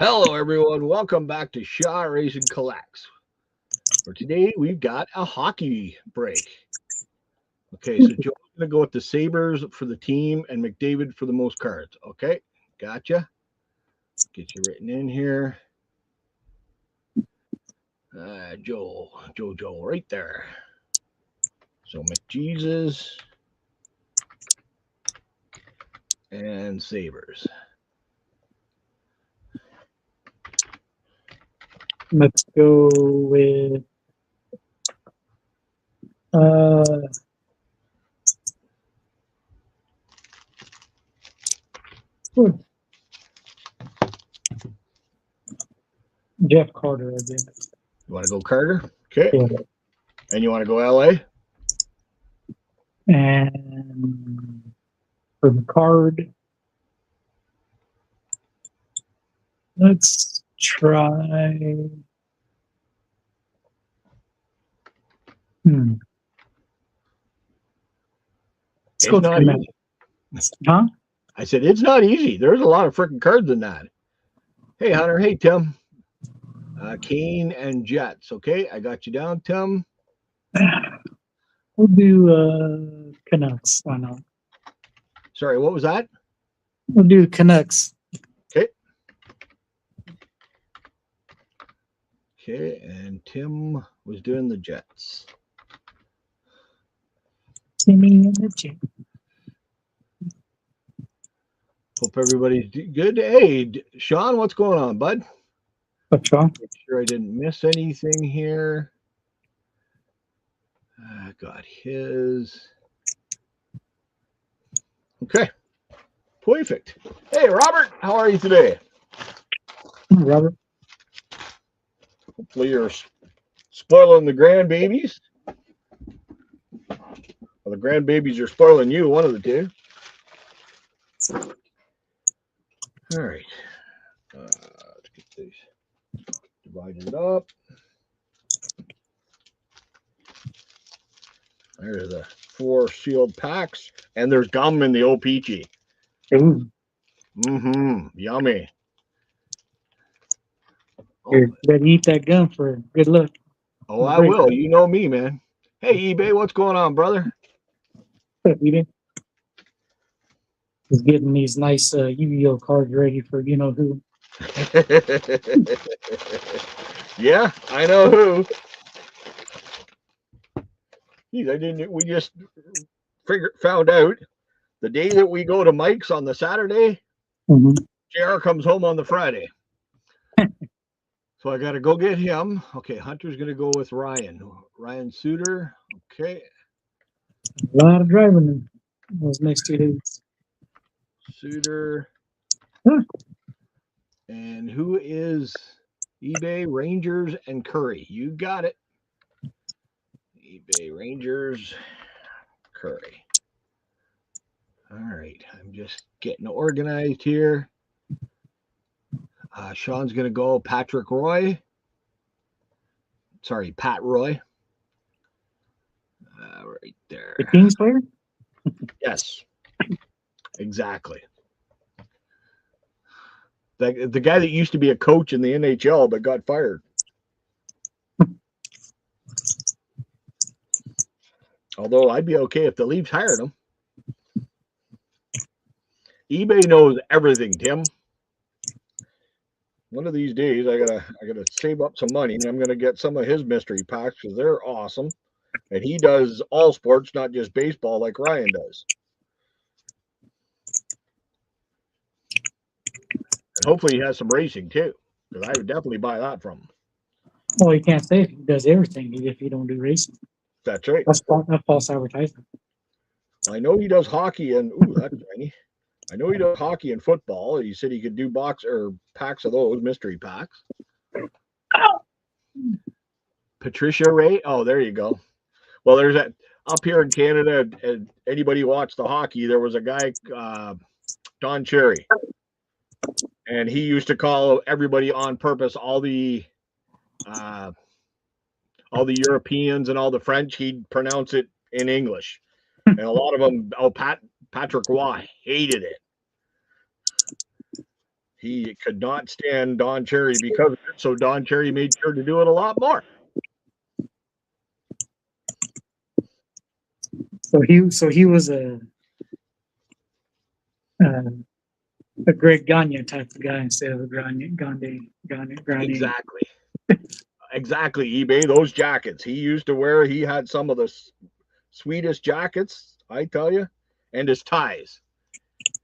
Hello, everyone. Welcome back to Shaw Racing Collects. For today, we've got a hockey break. Okay, so Joe's going to go with the Sabres for the team and McDavid for the most cards. Okay, gotcha. Get you written in here. Joe, right there. So McJesus and Sabres. Let's go with Jeff Carter again. You want to go Carter? Okay. Yeah. And you want to go LA? And for the card, let's try. Let's It's not easy. Huh? I said, it's not easy. There's a lot of freaking cards in that. Hey, Hunter. Hey, Tim. Kane and Jets. Okay, I got you down, Tim. We'll do Canucks. Why not? Sorry, what was that? We'll do Canucks. Okay. Okay, and Tim was doing the Jets. Timmy and the Jets. Hope everybody's good. Hey, Sean, what's going on, bud? What's wrong? Make sure I didn't miss anything here. I got his. Okay. Perfect. Hey, Robert, how are you today? Robert. Hopefully you're spoiling the grandbabies. Well, the grandbabies are spoiling you, one of the two. All right. Let's get these divided up. There's the 4 sealed packs, and there's gum in the old peachy. Yummy. You better eat that gum for good luck. Oh, I will. You know me, man. Hey, eBay, what's going on, brother? eBay. He's getting these nice Yu-Gi-Oh cards ready for you know who. Yeah, I know who. Geez, we just found out the day that we go to Mike's on the Saturday, JR comes home on the Friday. So I got to go get him. Okay, Hunter's going to go with Ryan Suter. Okay. A lot of driving those next 2 days. Suter. And who is eBay, Rangers, and Curry? You got it. eBay, Rangers, Curry. All right. I'm just getting organized here. Sean's going to go Patrick Roy. Sorry, Pat Roy. Right there. The Kings player? Yes. Exactly. The guy that used to be a coach in the NHL but got fired. Although I'd be okay if the Leafs hired him. eBay knows everything, Tim. One of these days, I gotta save up some money, and I'm gonna get some of his mystery packs because they're awesome. And he does all sports, not just baseball, like Ryan does. And hopefully, he has some racing too, because I would definitely buy that from him. Well, you can't say if he does everything if you don't do racing. That's right. That's false advertisement. I know he does hockey and that's tiny. I know he does hockey and football. He said he could do packs of those mystery packs. Patricia Ray. Oh, there you go. Well, there's that up here in Canada. And anybody watch the hockey? There was a guy, Don Cherry, and he used to call everybody on purpose. All the Europeans and all the French, he'd pronounce it in English, and a lot of them. Patrick Roy hated it. He could not stand Don Cherry because of it, so Don Cherry made sure to do it a lot more. So he was a Greg Gagne type of guy instead of a Gagne. Exactly. Exactly, eBay. Those jackets he used to wear, he had some of the sweetest jackets, I tell you, and his ties.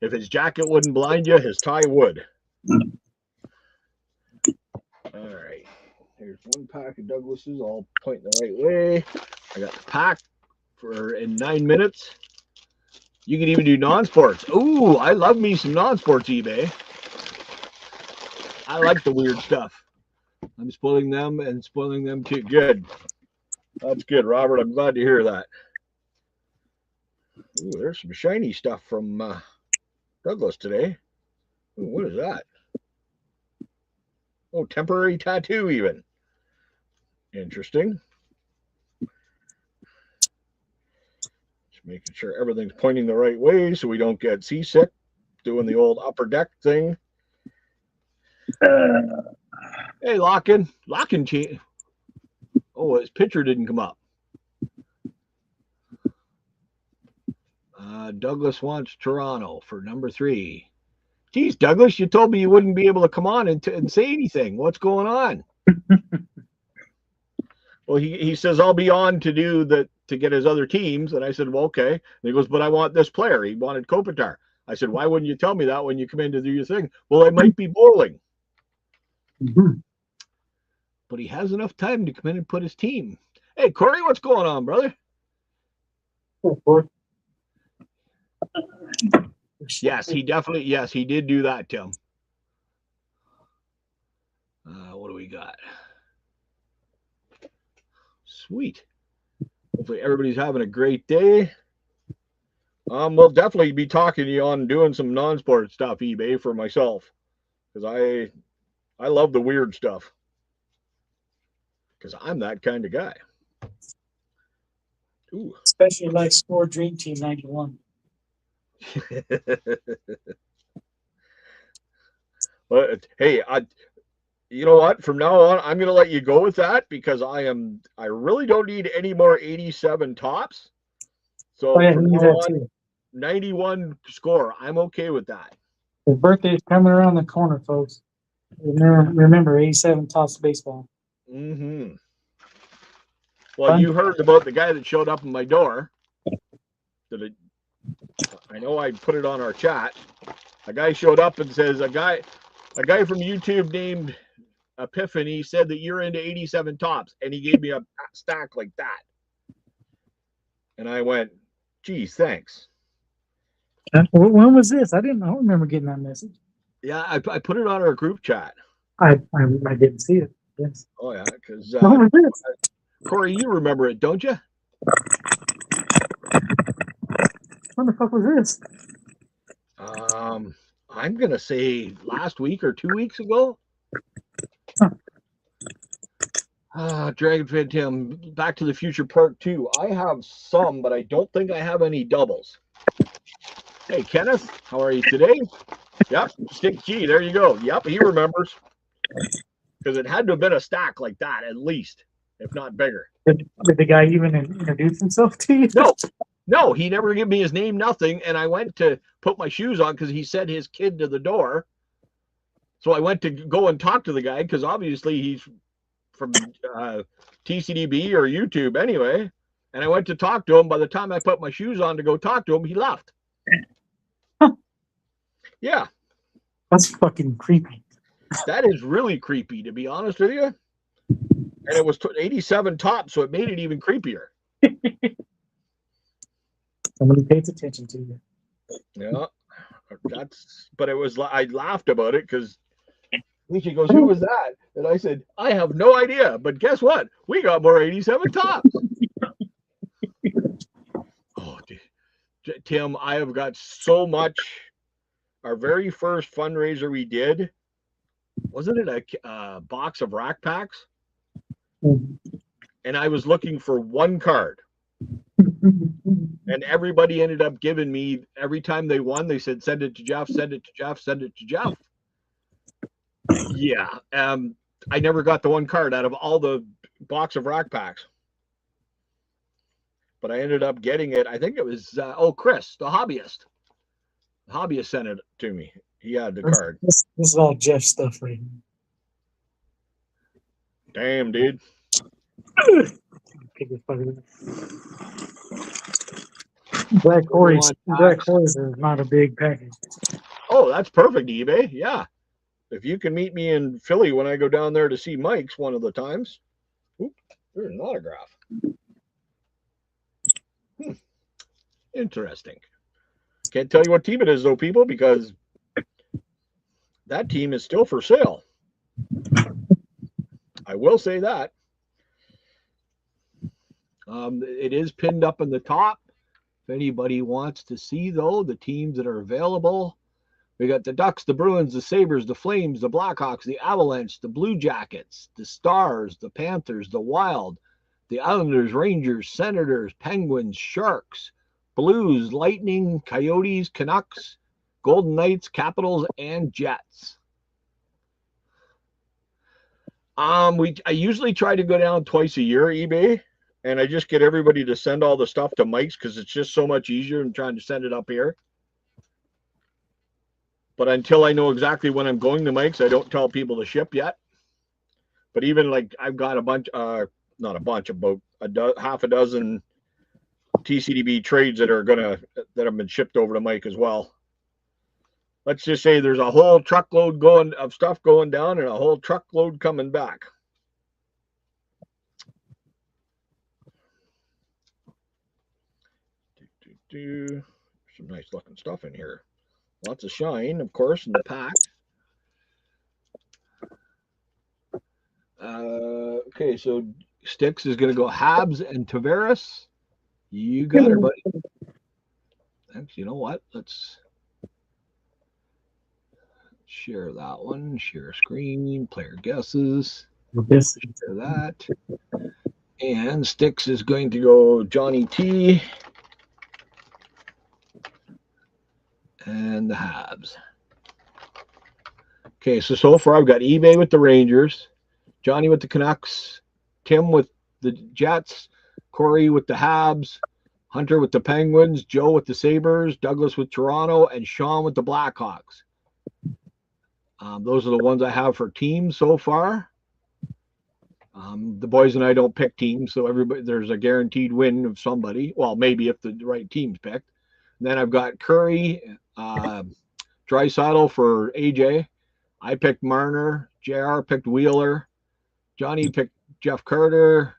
If his jacket wouldn't blind you, his tie would. All right. Here's one pack of Douglas's, all pointing the right way. I got the pack for in 9 minutes. You can even do non-sports. Ooh, I love me some non-sports, eBay. I like the weird stuff. I'm spoiling them and spoiling them too. Good. That's good, Robert. I'm glad to hear that. Ooh, there's some shiny stuff from Douglas today. Ooh, what is that? Oh, temporary tattoo even. Interesting. Just making sure everything's pointing the right way so we don't get seasick doing the old upper deck thing. Hey, Lockin. Oh, his picture didn't come up. Douglas wants Toronto for number 3. Geez, Douglas, you told me you wouldn't be able to come on and say anything. What's going on? Well, he says, I'll be on to get his other teams. And I said, well, okay. And he goes, but I want this player. He wanted Kopitar. I said, why wouldn't you tell me that when you come in to do your thing? Well, I might be bowling. Mm-hmm. But he has enough time to come in and put his team. Hey, Corey, what's going on, brother? Yes, he did do that, Tim. What do we got? Sweet. Hopefully everybody's having a great day. We'll definitely be talking to you on doing some non-sport stuff, eBay, for myself. Because I love the weird stuff. Because I'm that kind of guy. Ooh. Especially like Score Dream Team 91. But hey, you know what? From now on, I'm going to let you go with that because I really don't need any more 87 tops. So from now on, 91 score. I'm okay with that. His birthday's coming around the corner, folks. Remember 87 tops baseball. Mm-hmm. Well, you heard about the guy that showed up in my door. I know I put it on our chat. A guy showed up and says, a guy from YouTube named Epiphany said that you're into 87 tops, and he gave me a stack like that. And I went, geez, thanks. When was this? I don't remember getting that message. Yeah, I put it on our group chat. I didn't see it. Yes. Oh yeah, because Corey, you remember it, don't you? When the fuck was this? I'm gonna say last week or 2 weeks ago. Dragonfin Tim, Back to the Future Part 2. I have some, but I don't think I have any doubles. Hey, Kenneth, how are you today? Yep, Stick G, there you go. Yep, he remembers. Because it had to have been a stack like that, at least, if not bigger. Did the guy even introduce himself to you? No, he never gave me his name, nothing. And I went to put my shoes on because he sent his kid to the door. So I went to go and talk to the guy because obviously he's from TCDB or YouTube anyway. And I went to talk to him. By the time I put my shoes on to go talk to him, he left. Huh. Yeah. That's fucking creepy. That is really creepy, to be honest with you. And it was 87 tops, so it made it even creepier. Somebody pays attention to you. Yeah. But it was, I laughed about it because Alicia goes, who was that? And I said, I have no idea. But guess what? We got more 87 tops. Oh, Tim, I have got so much. Our very first fundraiser we did, wasn't it a box of rack packs? Mm-hmm. And I was looking for one card. And everybody ended up giving me, every time they won, they said, send it to Jeff, send it to Jeff, send it to Jeff. Yeah. I never got the one card out of all the box of rack packs, but I ended up getting it. I think it was Chris, the hobbyist. The hobbyist sent it to me. He had the card. This is all Jeff stuff right Damn, dude. Black Horse is not a big package. Oh, that's perfect, eBay. Yeah. If you can meet me in Philly when I go down there to see Mike's one of the times. Oop, there's an autograph. Interesting. Can't tell you what team it is, though, people, because that team is still for sale. I will say that. It is pinned up in the top. If anybody wants to see, though, the teams that are available, we got the Ducks, the Bruins, the Sabres, the Flames, the Blackhawks, the Avalanche, the Blue Jackets, the Stars, the Panthers, the Wild, the Islanders, Rangers, Senators, Penguins, Sharks, Blues, Lightning, Coyotes, Canucks, Golden Knights, Capitals, and Jets. I usually try to go down twice a year, eBay, and I just get everybody to send all the stuff to Mike's because it's just so much easier than trying to send it up here. But until I know exactly when I'm going to Mike's, I don't tell people to ship yet. But even like I've got a bunch, not a bunch, about half a dozen TCDB trades that have been shipped over to Mike as well. Let's just say there's a whole truckload of stuff going down and a whole truckload coming back. Some nice looking stuff in here. Lots of shine, of course, in the pack. Okay, so Sticks is going to go Habs and Tavares. You got her, buddy. Thanks. You know what? Let's share that one. Share screen. Player guesses. Share that. And Sticks is going to go Johnny T. And the Habs. Okay, so far I've got eBay with the Rangers, Johnny with the Canucks, Tim with the Jets, Corey with the Habs, Hunter with the Penguins, Joe with the Sabres, Douglas with Toronto, and Sean with the Blackhawks. Those are the ones I have for teams so far. The boys and I don't pick teams, so there's a guaranteed win of somebody. Well, maybe if the right team's picked. And then I've got Curry, Draisaitl for AJ. I picked Marner. JR picked Wheeler. Johnny picked Jeff Carter.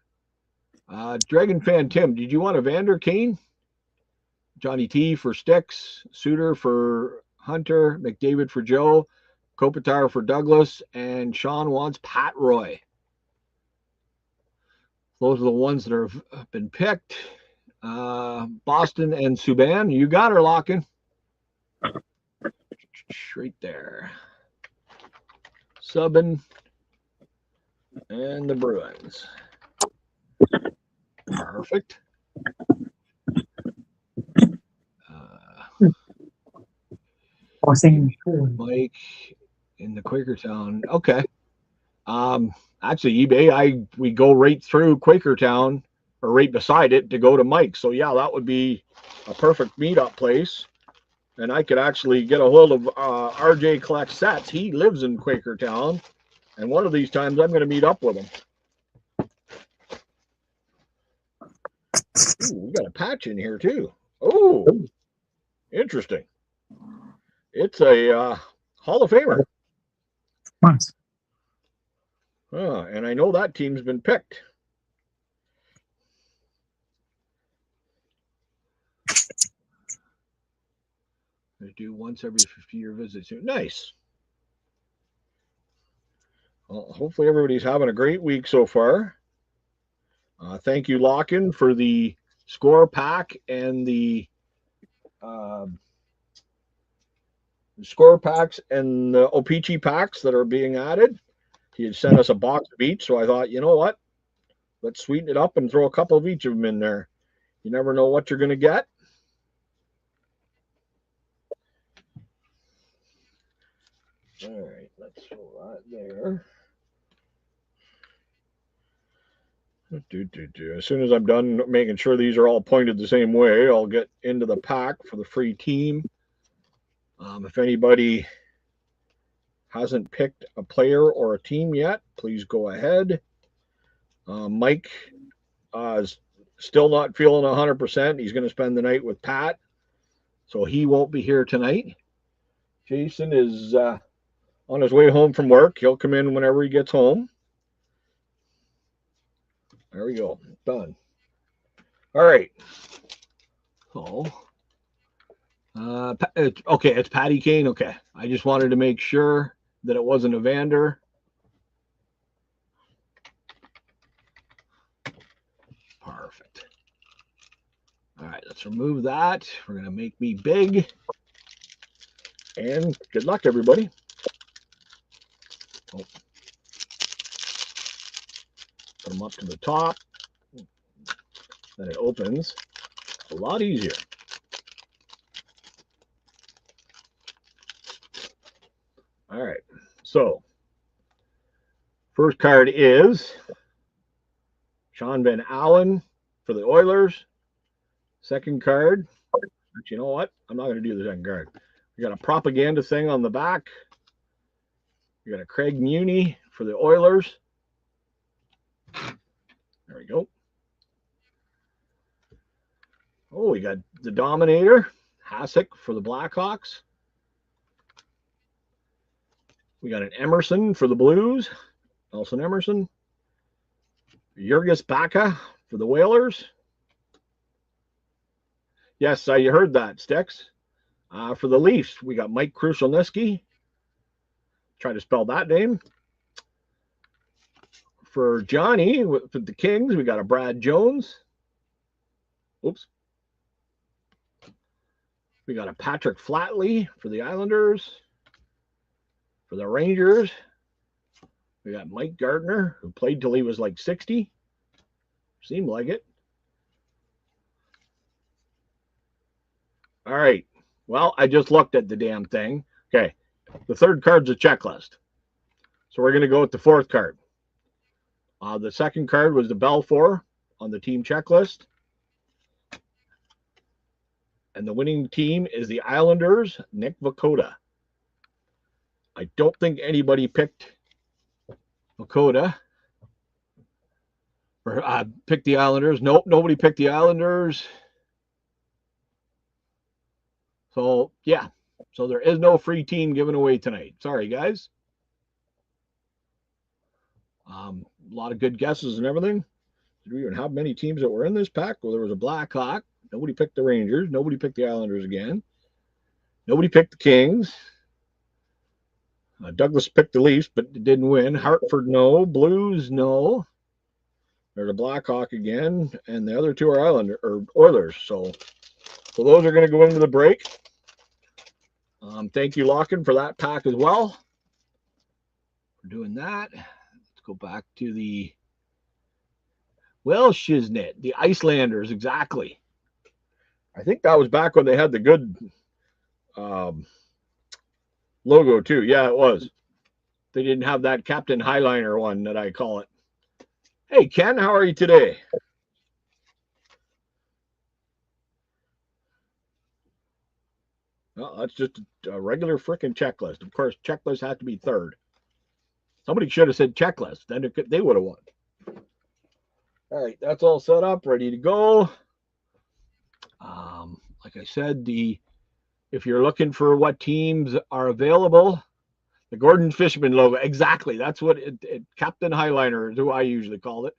Dragon fan Tim, did you want Evander Kane? Johnny T for Sticks. Suter for Hunter. McDavid for Joe. Kopitar for Douglas. And Sean wants Pat Roy. Those are the ones that have been picked. Boston and Subban. You got her, Lockin. Right there. Subban and the Bruins. Perfect. Mike in the Quakertown. Okay. Actually, eBay, we go right through Quakertown or right beside it to go to Mike's. So yeah, that would be a perfect meetup place. And I could actually get a hold of RJ Collects Sets. He lives in Quakertown. And one of these times I'm going to meet up with him. Ooh, we got a patch in here too. Oh, interesting. It's a Hall of Famer. Nice. And I know that team's been picked. They do once every 50-year visit. Nice. Well, hopefully everybody's having a great week so far. Thank you, Lockin, for the score pack and the score packs and the O-Pee-Chee packs that are being added. He had sent us a box of each, so I thought, you know what? Let's sweeten it up and throw a couple of each of them in there. You never know what you're going to get. All right. Let's throw that there. As soon as I'm done making sure these are all pointed the same way, I'll get into the pack for the free team. If anybody hasn't picked a player or a team yet, please go ahead. Mike is still not feeling 100%. He's going to spend the night with Pat, so he won't be here tonight. Jason is on his way home from work. He'll come in whenever he gets home. There we go. Done. All right. So, okay, it's Patty Kane. Okay. I just wanted to make sure that it wasn't Evander. Perfect. All right, let's remove that. We're going to make me big. And good luck, everybody. Oh. Put them up to the top. Then it opens a lot easier. All right, so first card is Sean Van Allen for the Oilers. Second card, but you know what? I'm not going to do the second card. We got a propaganda thing on the back. We got a cardmunity for the Oilers. There we go. Oh, we got the Dominator, Hasek for the Blackhawks. We got an Emerson for the Blues, Nelson Emerson. Jurgis Baca for the Whalers. Yes, you heard that, Sticks. For the Leafs, we got Mike Krushelnyski. Try to spell that name. For Johnny, for the Kings, we got a Brad Jones. Oops. We got a Patrick Flatley for the Islanders. For the Rangers, we got Mike Gardner, who played till he was like 60. Seemed like it. All right. Well, I just looked at the damn thing. Okay. The third card's a checklist. So we're going to go with the fourth card. The second card was the Belfour on the team checklist. And the winning team is the Islanders, Nick Vakota. I don't think anybody picked Vakota. Or picked the Islanders. Nope, nobody picked the Islanders. So, yeah. So there is no free team given away tonight. Sorry, guys. A lot of good guesses and everything. Did we even have many teams that were in this pack? Well, there was a Blackhawk. Nobody picked the Rangers. Nobody picked the Islanders again. Nobody picked the Kings. Douglas picked the Leafs, but didn't win. Hartford, no. Blues, no. There's a Blackhawk again, and the other two are Oilers. So those are going to go into the break. Thank you, Lockin, for that pack as well. For doing that. Let's go back to the Shiznit, the Icelanders, exactly. I think that was back when they had the good logo too. Yeah, it was. They didn't have that Captain Highliner one that I call it. Hey, Ken, how are you today? Well, that's just a regular freaking checklist. Of course, checklist had to be third. Somebody should have said checklist. Then they would have won. All right, that's all set up, ready to go. Like I said, if you're looking for what teams are available, the Gordon Fishman logo, exactly. That's what Captain Highliner is who I usually call it.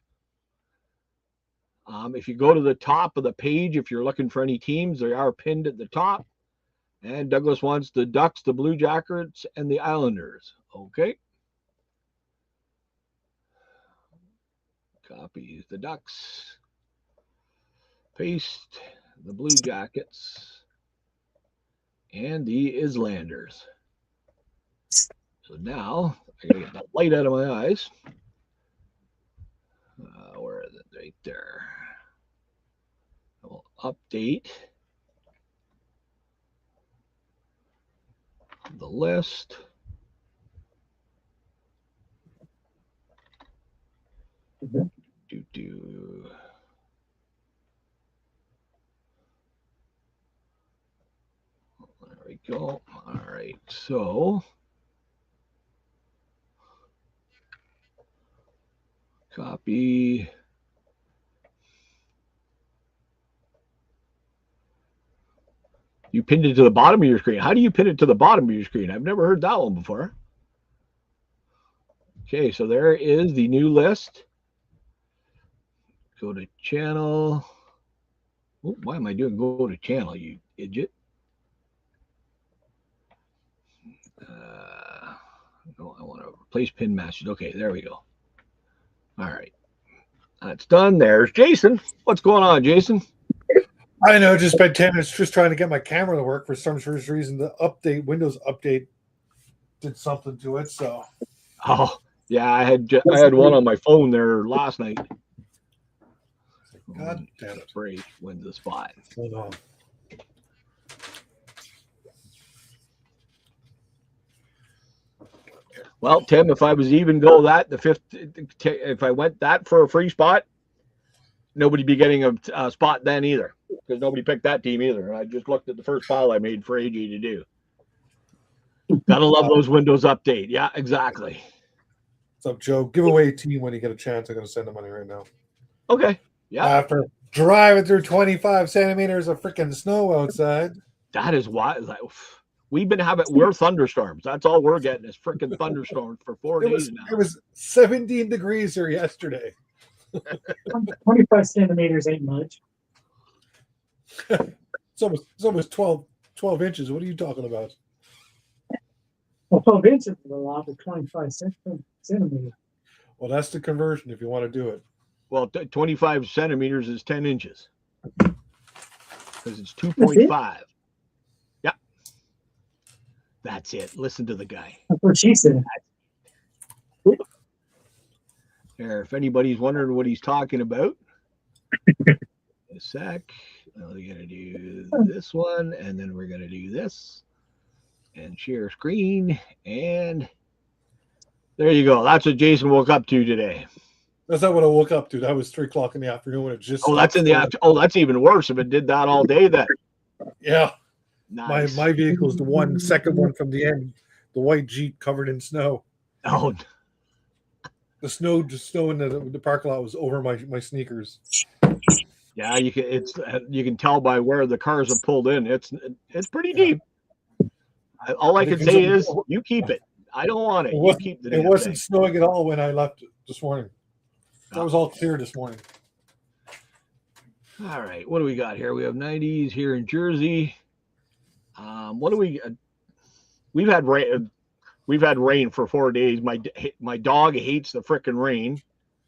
If you go to the top of the page, if you're looking for any teams, they are pinned at the top. And Douglas wants the Ducks, the Blue Jackets, and the Islanders. Okay. Copy the Ducks. Paste the Blue Jackets and the Islanders. So now I gotta get the light out of my eyes. Where is it? Right there. I will update the list. There we go. All right. So copy. You pinned it to the bottom of your screen. How do you pin it to the bottom of your screen? I've never heard that one before. Okay, so there is the new list. Go to channel. Oh, why am I doing go to channel, you idiot? No, I want to replace pin message. Okay, there we go. All right. That's done. There's Jason. What's going on, Jason? I know, just spent 10 minutes just trying to get my camera to work. For some reason, the Windows update did something to it. So, oh yeah, I had one on my phone there last night. God damn it! Break wins the spot. Hold on. Well, Tim, if I was even go that the fifth, if I went that for a free spot, nobody'd be getting a spot then either, because nobody picked that team either. I just looked at the first pile I made for AJ to do. Gotta love those Windows update. Yeah, exactly. What's up, Joe? Give away a team when you get a chance. I'm going to send the money right now. Okay. Yeah. After driving through 25 centimeters of freaking snow outside. That is why. Like, we're thunderstorms. That's all we're getting is freaking thunderstorms for 4 days now. It was 17 degrees here yesterday. 25 centimeters ain't much. It's almost 12 inches. What are you talking about? Well, 12 inches is a lot, but 25 centimeters. Well, that's the conversion if you want to do it. Well, 25 centimeters is 10 inches because it's 2.5. Yeah. That's it. Listen to the guy. That's what she said. There, if anybody's wondering what he's talking about, a sec. We're going to do this one, and then we're going to do this. And share screen, and there you go. That's what Jason woke up to today. That's not what I woke up to. That was 3 o'clock in the afternoon when it just. Oh, that's in the after. Oh, that's even worse if it did that all day then. Yeah. Nice. My vehicle is the second one from the end. The white Jeep covered in snow. Oh. The snow in the parking lot was over my sneakers. Yeah, you can tell by where the cars have pulled in. It's pretty deep. All I can say is you keep it. I don't want it. You keep the damn It wasn't thing. snowing at all when I left this morning. It was all clear this morning. All right, what do we got here? We have 90s here in Jersey. What do we? We've had rain. We've had rain for 4 days. My dog hates the frickin' rain.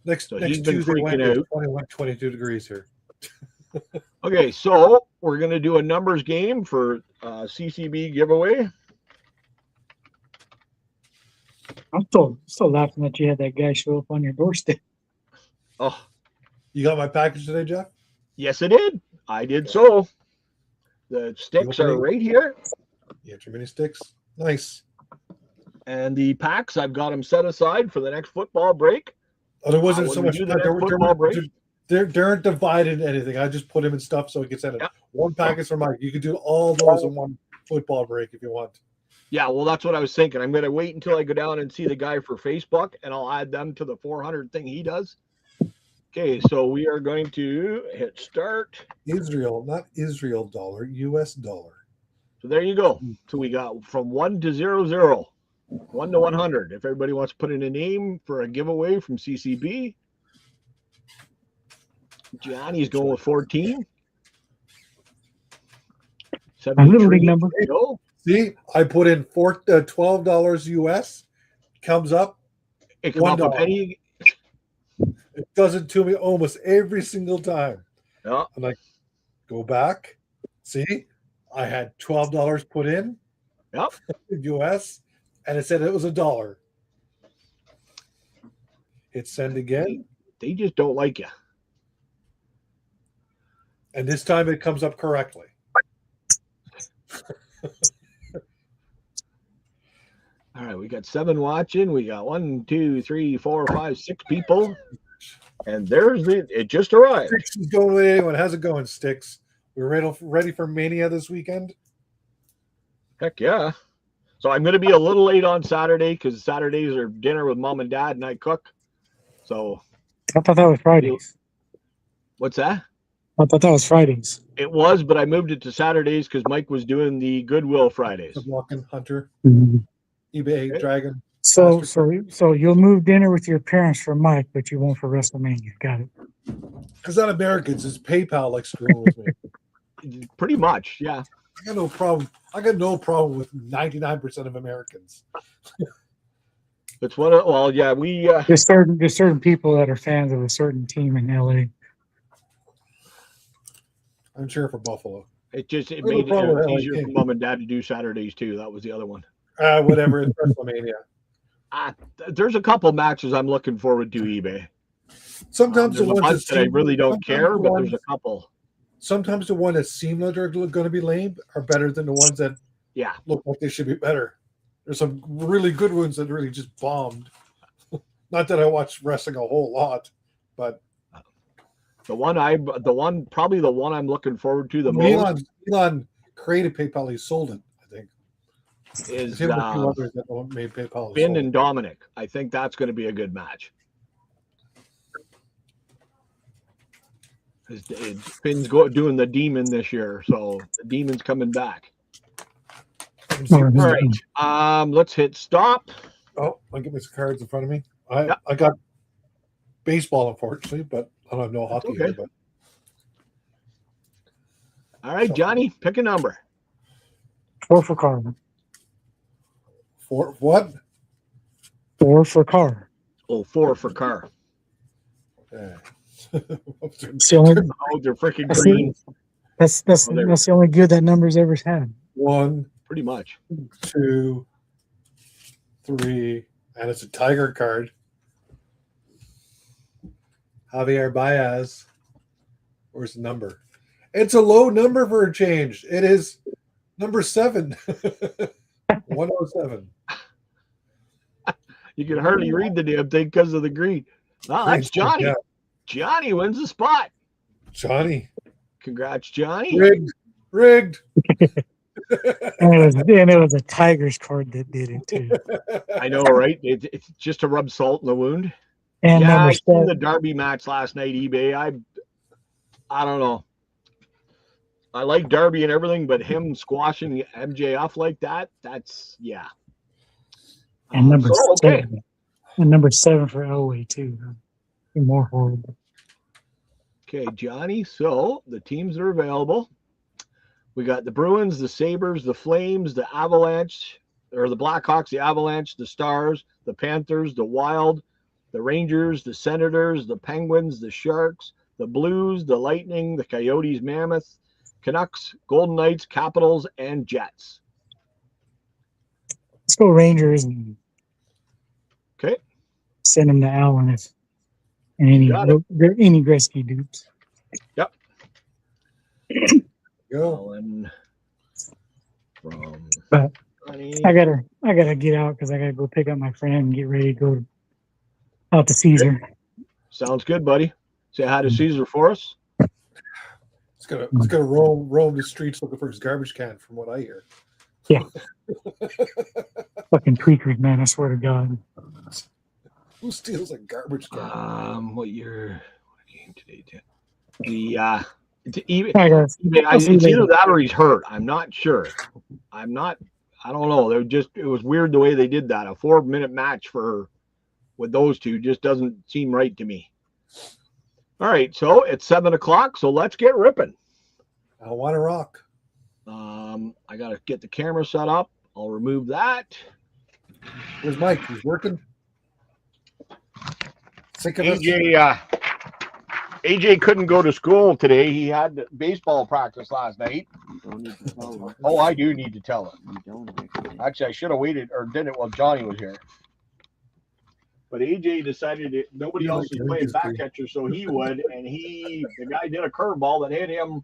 Next he's been Tuesday, freaking out. 21, 22 degrees here. Okay, so we're gonna do a numbers game for CCB giveaway. I'm still laughing that you had that guy show up on your doorstep. Oh, you got my package today, Jeff? Yes, I did. I did so. The sticks are right here. Yeah, too many sticks. Nice. And the packs, I've got them set aside for the next football break. Oh, there wasn't so much. They aren't divided anything. I just put them in stuff so it gets in it. Yep. One package for Mike. You could do all those in one football break if you want. Yeah, well, that's what I was thinking. I'm going to wait until I go down and see the guy for Facebook, and I'll add them to the 400 thing he does. Okay, so we are going to hit start. Israel, not Israel dollar, US dollar. So there you go. So we got from 1 to 00, 1 to 100. If everybody wants to put in a name for a giveaway from CCB, Johnny's going with 14. A little big number. See, I put in $12 US. Comes up. It comes up a penny. It does it to me almost every single time. Yeah. I'm like, go back. See, I had $12 put in. Yep. US, and it said it was $1. Hit send again. They just don't like you. And this time it comes up correctly. All right, we got 7 watching. We got 1, 2, 3, 4, 5, 6 people. And there's it just arrived. Sticks is going with anyone. How's it going, Sticks? We're ready for Mania this weekend? Heck yeah. So I'm going to be a little late on Saturday because Saturdays are dinner with mom and dad and I cook. So I thought that was Fridays. What's that? I thought that was Fridays. It was, but I moved it to Saturdays because Mike was doing the Goodwill Fridays. The Walking Hunter, Mm-hmm. eBay Dragon. So you'll move dinner with your parents for Mike, but you won't for WrestleMania. Got it. Because not Americans, it's PayPal like screwing with me. Pretty much, yeah. I got no problem. I got no problem with 99% of Americans. It's one of we there's certain people that are fans of a certain team in LA. I'm cheering for Buffalo. It made it easier for mom and dad to do Saturdays too. That was the other one. Whatever, it's WrestleMania. There's a couple matches I'm looking forward to eBay. Sometimes the ones that I really don't care, but there's a couple. Sometimes the ones that seem like they're going to be lame are better than the ones that look like they should be better. There's some really good ones that really just bombed. Not that I watch wrestling a whole lot, but the one I'm looking forward to the most. Elon created PayPal. He sold it, I think. Is him and a few others that made PayPal. Finn and Dominic. I think that's going to be a good match. Finn's doing the demon this year, so the demon's coming back. All right. Let's hit stop. Oh, I'll get my cards in front of me. I got baseball, unfortunately, but I don't have no hockey here. But all right, Johnny, pick a number. 4 for car. 4 what? 4 for car. Oh, 4 for car. Yeah. They're freaking green. That's the only good that number's ever had. 1, pretty much. 2, 3, and it's a tiger card. Javier Baez. Where's the number? It's a low number for a change. It is number 7. 107. You can hardly read the damn thing because of the green. Oh, that's Johnny. Yeah. Johnny wins the spot. Johnny. Congrats, Johnny. Rigged. and it was a Tigers card that did it too. I know, right? It's just to rub salt in the wound. And I seen the Derby match last night, eBay. I don't know. I like Derby and everything, but him squashing MJF like that's And number 7. And number 7 for Elway too. More horrible. Okay, Johnny. So the teams are available. We got the Bruins, the Sabres, the Flames, the Avalanche, or the Blackhawks, the Avalanche, the Stars, the Panthers, the Wild, the Rangers, the Senators, the Penguins, the Sharks, the Blues, the Lightning, the Coyotes, Mammoth, Canucks, Golden Knights, Capitals, and Jets. Let's go Rangers. Okay. Send them to Allen if any Gretzky dupes. Yep. Go. But I gotta get out because I gotta go pick up my friend and get ready to go out to Caesar. Sounds good, buddy. Say hi to Caesar for us. It's gonna roam the streets looking for his garbage can, from what I hear. Yeah. Fucking tweakers, man! I swear to God. Who steals a garbage can? What game today? It's either that or he's hurt. I'm not sure. I don't know. It was weird the way they did that. A 4-minute match with those two just doesn't seem right to me. All right, so it's 7:00, so let's get ripping. I want to rock. I gotta get the camera set up. I'll remove that. Where's Mike? He's working. AJ couldn't go to school today. He had baseball practice last night. You don't need to tell him. Oh, I do need to tell him. You don't. Actually, I should have waited or did it while Johnny was here. But AJ decided that nobody else was playing back catcher, so he would. And the guy did a curveball that hit him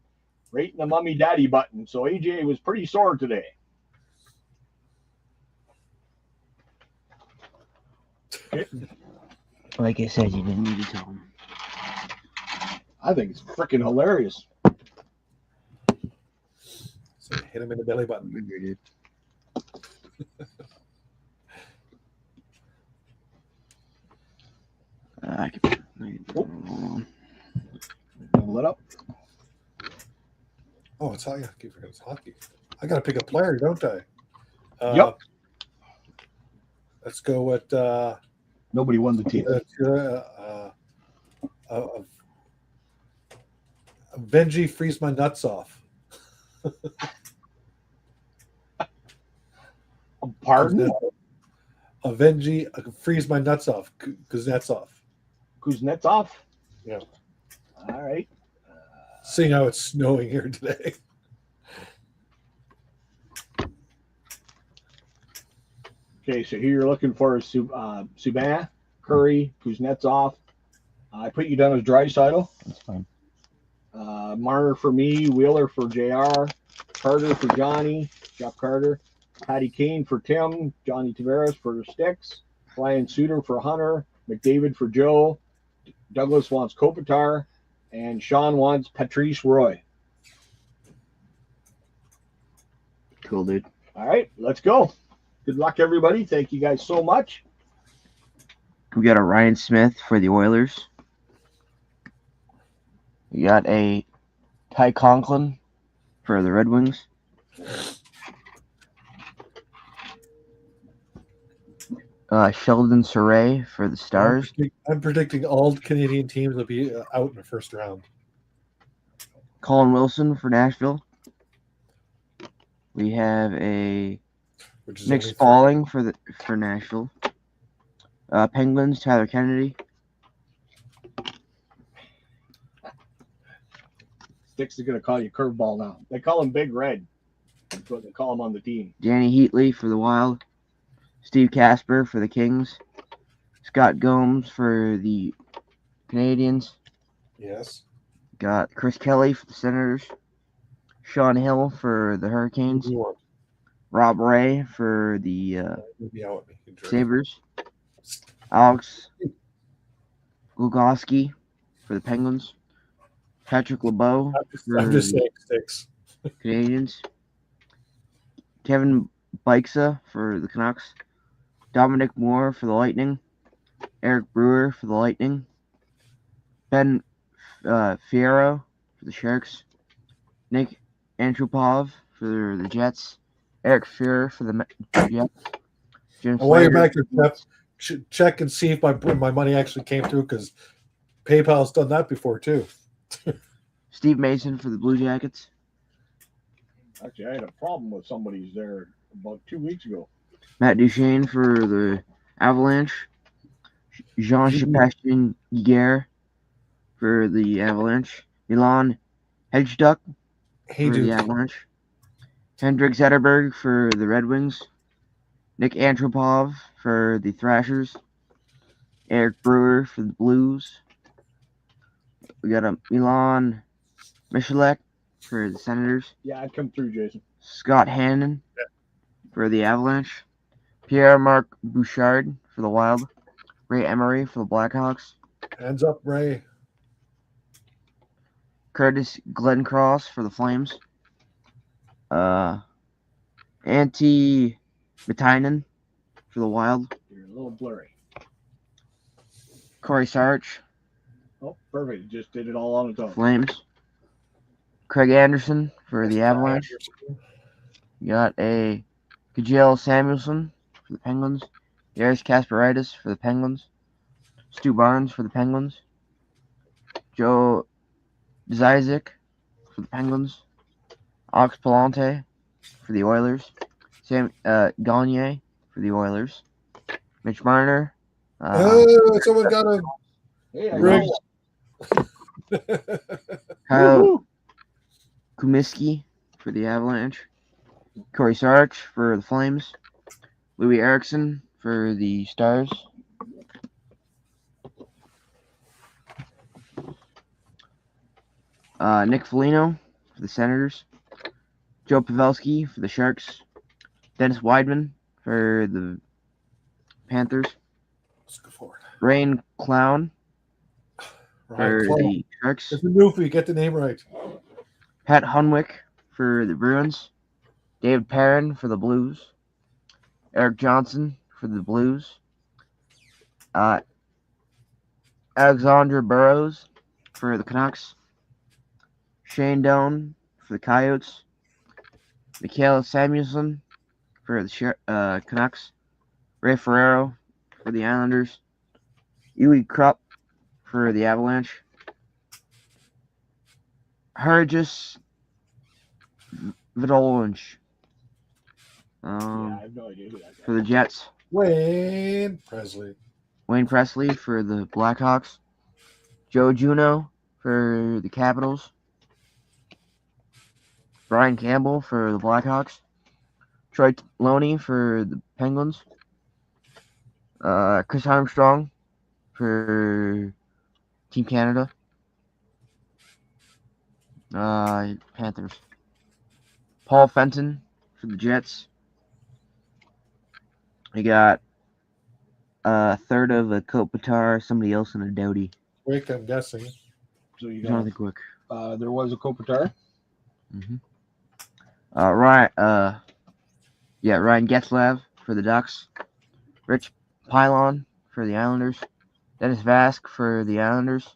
right in the mummy daddy button. So AJ was pretty sore today. Like I said, you didn't need to tell him. I think it's freaking hilarious. So hit him in the belly button. I can Let up. Oh, it's hockey. I keep forgetting it's hockey. I got to pick a player, don't I? Yep. Let's go with Nobody won the team. Benji freeze my nuts off. Pardon? Benji freeze my nuts off. Kuznetsov. Kuznetsov? Yeah. All right. Seeing how it's snowing here today. Okay, so here you're looking for Subban, Curry, Kuznetsov. I put you down as Draisaitl. That's fine. Marner for me, Wheeler for JR, Carter for Johnny, Jeff Carter, Patty Kane for Tim, Johnny Tavares for Sticks, Ryan Suter for Hunter, McDavid for Joe, Douglas wants Kopitar, and Sean wants Patrice Roy. Cool, dude. All right, let's go. Good luck, everybody. Thank you guys so much. We got a Ryan Smith for the Oilers. We got a Ty Conklin for the Red Wings. Sheldon Surrey for the Stars. I'm predicting all Canadian teams will be out in the first round. Colin Wilson for Nashville. We have a Nick Spaulding for Nashville. Penguins, Tyler Kennedy. Sticks is going to call you curveball now. They call him Big Red. That's what they call him on the team. Danny Heatley for the Wild. Steve Casper for the Kings. Scott Gomes for the Canadians. Yes. Got Chris Kelly for the Senators. Sean Hill for the Hurricanes. Rob Ray for the Sabres. Alex Lugoski for the Penguins. Patrick LeBeau for I'm just saying Sticks. Canadians. Kevin Bieksa for the Canucks. Dominic Moore for the Lightning. Eric Brewer for the Lightning. Ben Fierro for the Sharks. Nick Antropov for the Jets. Eric Fear for the Jets. And while you're back there, check and see if my money actually came through, because PayPal's done that before too. Steve Mason for the Blue Jackets. Actually, I had a problem with somebody's there about 2 weeks ago. Matt Duchene for the Avalanche. Jean-Sebastien Giguere for the Avalanche. Milan Hedgeduck for the Avalanche. Hendrik Zetterberg for the Red Wings. Nick Antropov for the Thrashers. Eric Brewer for the Blues. We got a Milan Michalek for the Senators. Yeah, I'd come through, Jason. Scott Hannon for the Avalanche. Pierre-Marc Bouchard for the Wild. Ray Emery for the Blackhawks. Hands up, Ray. Curtis Glencross for the Flames. Antti Matainen for the Wild. You're a little blurry. Corey Sarch. Oh, perfect. Just did it all on its own. Flames. Craig Anderson for the Avalanche. You got a Kajal Samuelson for the Penguins. Yaris Kasparaitis for the Penguins. Stu Barnes for the Penguins. Joe Zizek for the Penguins. Alex Palante for the Oilers. Sam Gagne for the Oilers. Mitch Marner. Someone got a rig. Kyle Kumiski for the Avalanche. Corey Sarch for the Flames. Louis Eriksson for the Stars. Nick Foligno for the Senators. Joe Pavelski for the Sharks. Dennis Weidman for the Panthers. Let's go forward. Rain Clown for the Sharks. It's a Newfie. Get the name right. Pat Hunwick for the Bruins. David Perrin for the Blues. Eric Johnson for the Blues. Alexander Burrows for the Canucks. Shane Doan for the Coyotes. Mikhail Samuelson for the Canucks. Ray Ferraro for the Islanders. Uwe Krupp for the Avalanche. Harjus Vidolinch I have no idea who that is. for the Jets. Wayne Presley. Wayne Presley for the Blackhawks. Joe Juneau for the Capitals. Brian Campbell for the Blackhawks. Troy Loney for the Penguins. Chris Armstrong for Team Canada. Panthers. Paul Fenton for the Jets. We got a third of a Kopitar, somebody else in a Doughty. Quick, I'm guessing. So you Jonathan Quick. there was a Kopitar. Ryan Getzlav for the Ducks. Rich Pylon for the Islanders. Dennis Vask for the Islanders.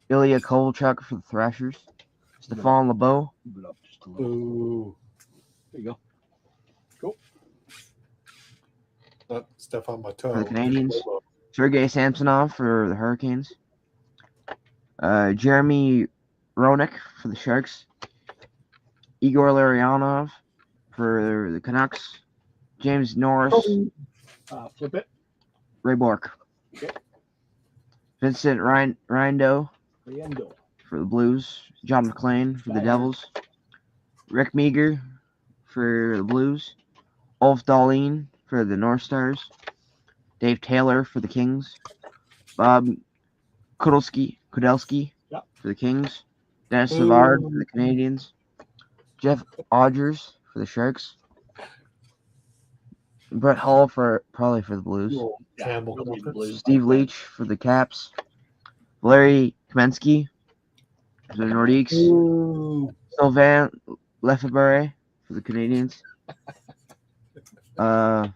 Ilya Kovalchuk for the Thrashers. Stefan LeBeau. Ooh. There you go. Cool. Not Stefan Matteau. For the Canadians. Sergei Samsonov for the Hurricanes. Jeremy Roenick for the Sharks. Igor Larionov for the Canucks. James Norris. Flip it. Ray Bork. Okay. Vincent Rindo Riendo. for the Blues. John McClain for the Devils. Rick Meager for the Blues. Ulf Dahlin for the North Stars. Dave Taylor for the Kings. Bob Kudelski for the Kings. Dennis Savard for the Canadians. Jeff Odgers for the Sharks. Brett Hull probably for the Blues. Steve Leach for the Caps. Larry Kamensky for the Nordiques. Sylvain Lefebvre for the Canadians. Kent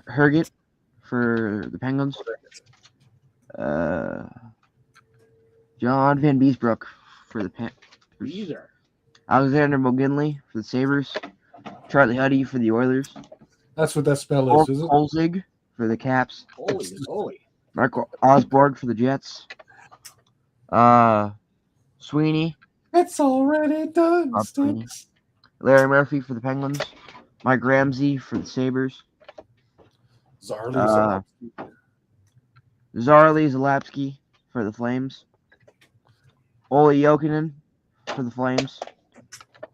Herget for the Penguins. John Van Beesbrook for the Panthers. Alexander McGinley for the Sabres. Charlie Huddy for the Oilers. That's what that spell is it? Holzig for the Caps. Holy. Marco Osborg for the Jets. Sweeney. It's already done. Larry Murphy for the Penguins. Mike Ramsey for the Sabres. Zarly Zalapsky for the Flames. Olli Jokinen for the Flames.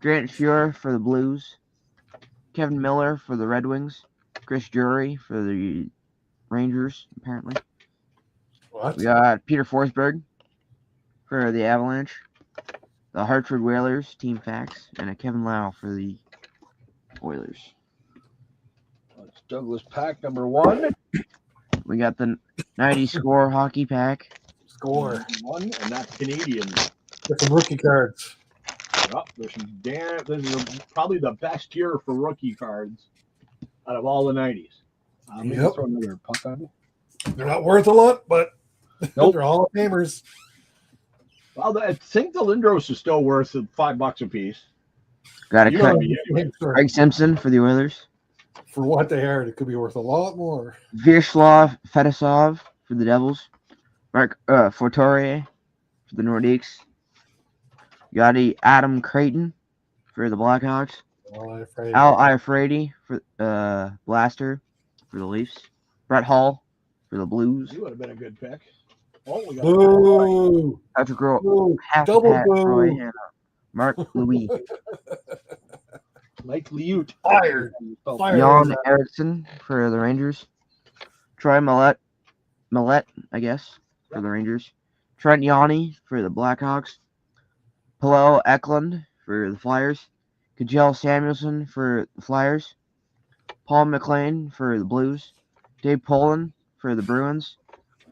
Grant Fuhrer for the Blues. Kevin Miller for the Red Wings. Chris Drury for the Rangers, apparently. What? We got Peter Forsberg for the Avalanche. The Hartford Whalers, Team Facts. And a Kevin Lau for the Oilers. That's Douglas pack number 1. We got the 90 score hockey pack. Score. 1, and that's Canadian. Get some rookie cards. Oh, this is probably the best year for rookie cards out of all the 90s. Yep. Throw another puck on it. They're not worth a lot, but Nope. they're Hall of Famers. Well, I think the Lindros is still worth $5 a piece. Got a You cut. know me anyway. Craig Simpson for the Oilers. For what they are, it could be worth a lot more. Vyacheslav Fedosov for the Devils. Mark Fortore for the Nordiques. Got Adam Creighton for the Blackhawks. Al Iafrate for Blaster for the Leafs. Brett Hull for the Blues. He would have been a good pick. Oh, we got Boo! Patrick Roy, Double Pat boo! Roy, and Mark Louis. Mike Liute. Fired. Jan Eriksson for the Rangers. Troy Millette, I guess, for the Rangers. Trent Yanni for the Blackhawks. Paolo Eklund for the Flyers. Kajel Samuelson for the Flyers. Paul McLean for the Blues. Dave Poland for the Bruins.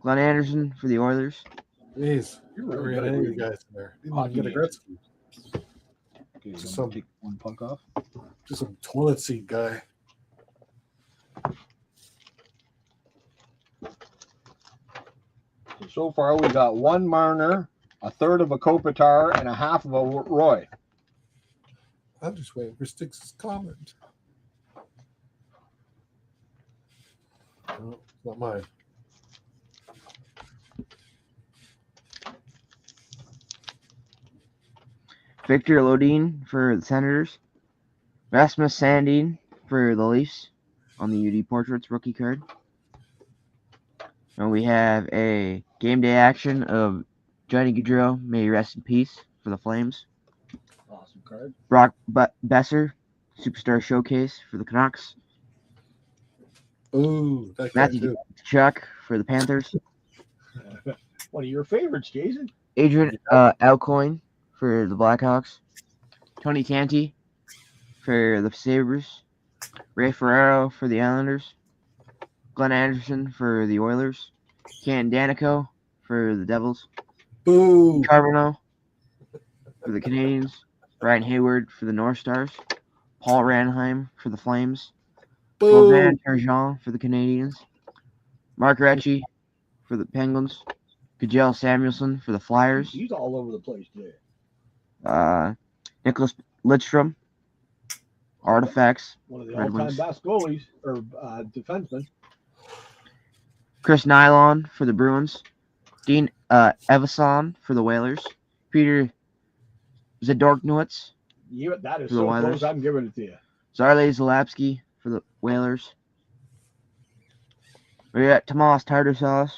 Glenn Anderson for the Oilers. Jeez, You're never really had good at any reading guys in there. Didn't hockey even get a names. Gretzky. Okay, Just let me some- take one puck off. Just some toilet seat guy. So far, we got one Marner, a third of a Kopitar, and a half of a Roy. I'm just waiting for Sticks' comment. No, it's not mine. Victor Lodin for the Senators. Rasmus Sandin for the Leafs on the UD Portraits rookie card. And we have a game day action of Johnny Gaudreau, may he rest in peace, for the Flames. Awesome card. Brock Besser, Superstar Showcase for the Canucks. Ooh, that guy Matthew too. Chuck for the Panthers. One of your favorites, Jason. Adrian Alcoin for the Blackhawks. Tony Tanti for the Sabres. Ray Ferraro for the Islanders. Glenn Anderson for the Oilers. Ken Danico for the Devils. Boo. Charbonneau for the Canadiens. Ryan Hayward for the North Stars. Paul Ranheim for the Flames. Boo. Sylvain Turgeon for the Canadiens. Mark Recchi for the Penguins. Kajal Samuelson for the Flyers. He's all over the place today. Nicholas Lidstrom. Artifacts. One of the Red all-time Wings. best goalies or defensemen. Chris Nylon for the Bruins. Dean Evason for the Whalers. Peter Zadorknowitz. That is For the so Oilers. close. I'm giving it to you. Zarley Zalapsky for the Whalers. We got Tomas Tartarsas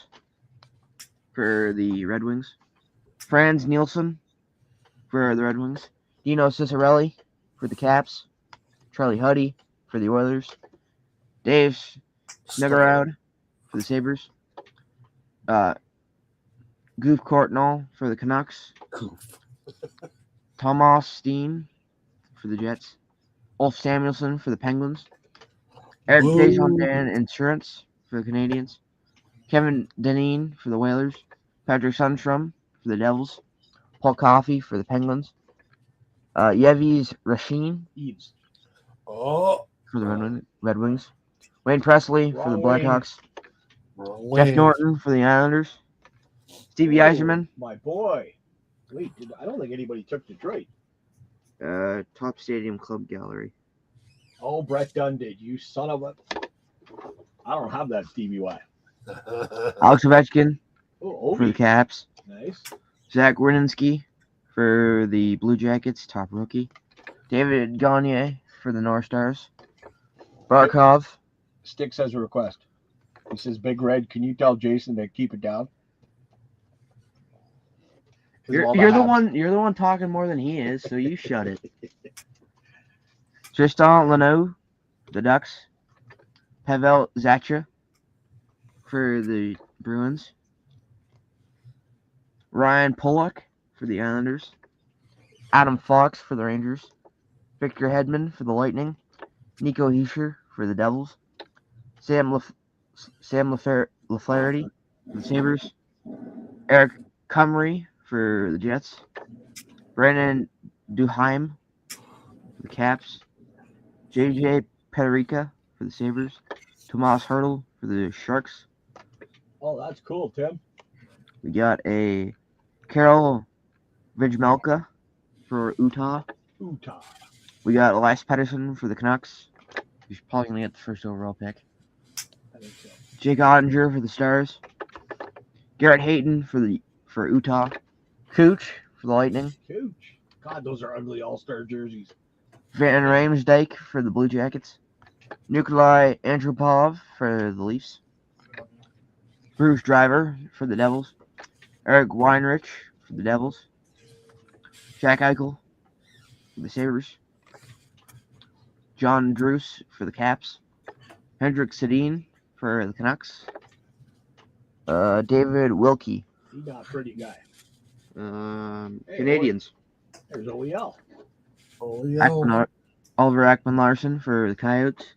for the Red Wings. Franz Nielsen for the Red Wings. Dino Cicerelli for the Caps. Charlie Huddy for the Oilers. Dave Snuggerud for the Sabres. Goof Courtnall for the Canucks. Goof. Tomas Steen for the Jets. Ulf Samuelson for the Penguins. Eric Boo. Desjardins Insurance for the Canadiens. Kevin Deneen for the Whalers. Patrick Sundstrom for the Devils. Paul Coffey for the Penguins. Yevis Rashin Eves. Oh, for the Red Wings. Wayne Presley for the Wrong Wayne. Blackhawks. wrong Jeff way. Norton for the Islanders. Stevie Oh, Yzerman. my boy. Wait, I don't think anybody took Detroit. Top Stadium Club Gallery. Oh, Brett Dunn did. You son of a. I don't have that Stevie Y. Alex Ovechkin Oh, for the Ovi. Caps. Nice. Zach Wierenski for the Blue Jackets, top rookie. David Gagne for the North Stars. Barkov. Sticks has a request. He says, Big Red, can you tell Jason to keep it down? 'Cause of all You're the habs. one. You're the one talking more than he is, so you shut it. Tristan Leno, the Ducks. Pavel Zacha for the Bruins. Ryan Pollock for the Islanders. Adam Fox for the Rangers. Victor Hedman for the Lightning. Nico Hischier for the Devils. Sam LaFlaherty for the Sabres. Eric Comrie for the Jets. Brandon Duheim for the Caps. JJ Pederica for the Sabres. Tomas Hertl for the Sharks. Oh, that's cool, Tim. We got a Carol Vijmelka for Utah. Utah. We got Elias Pettersson for the Canucks. He's probably going to get the first overall pick. I think so. Jake Ottinger for the Stars. Garrett Hayton for Utah. Cooch for the Lightning. Huge. God, those are ugly all-star jerseys. Van Ramsdijk for the Blue Jackets. Nikolai Antropov for the Leafs. Bruce Driver for the Devils. Eric Weinrich for the Devils. Jack Eichel for the Sabres. John Druce for the Caps. Hendrik Sedin for the Canucks. David Wilkie. He's not a pretty guy. Hey, Canadians. There's OEL. Oh, yeah. Oliver Ekman-Larsson for the Coyotes.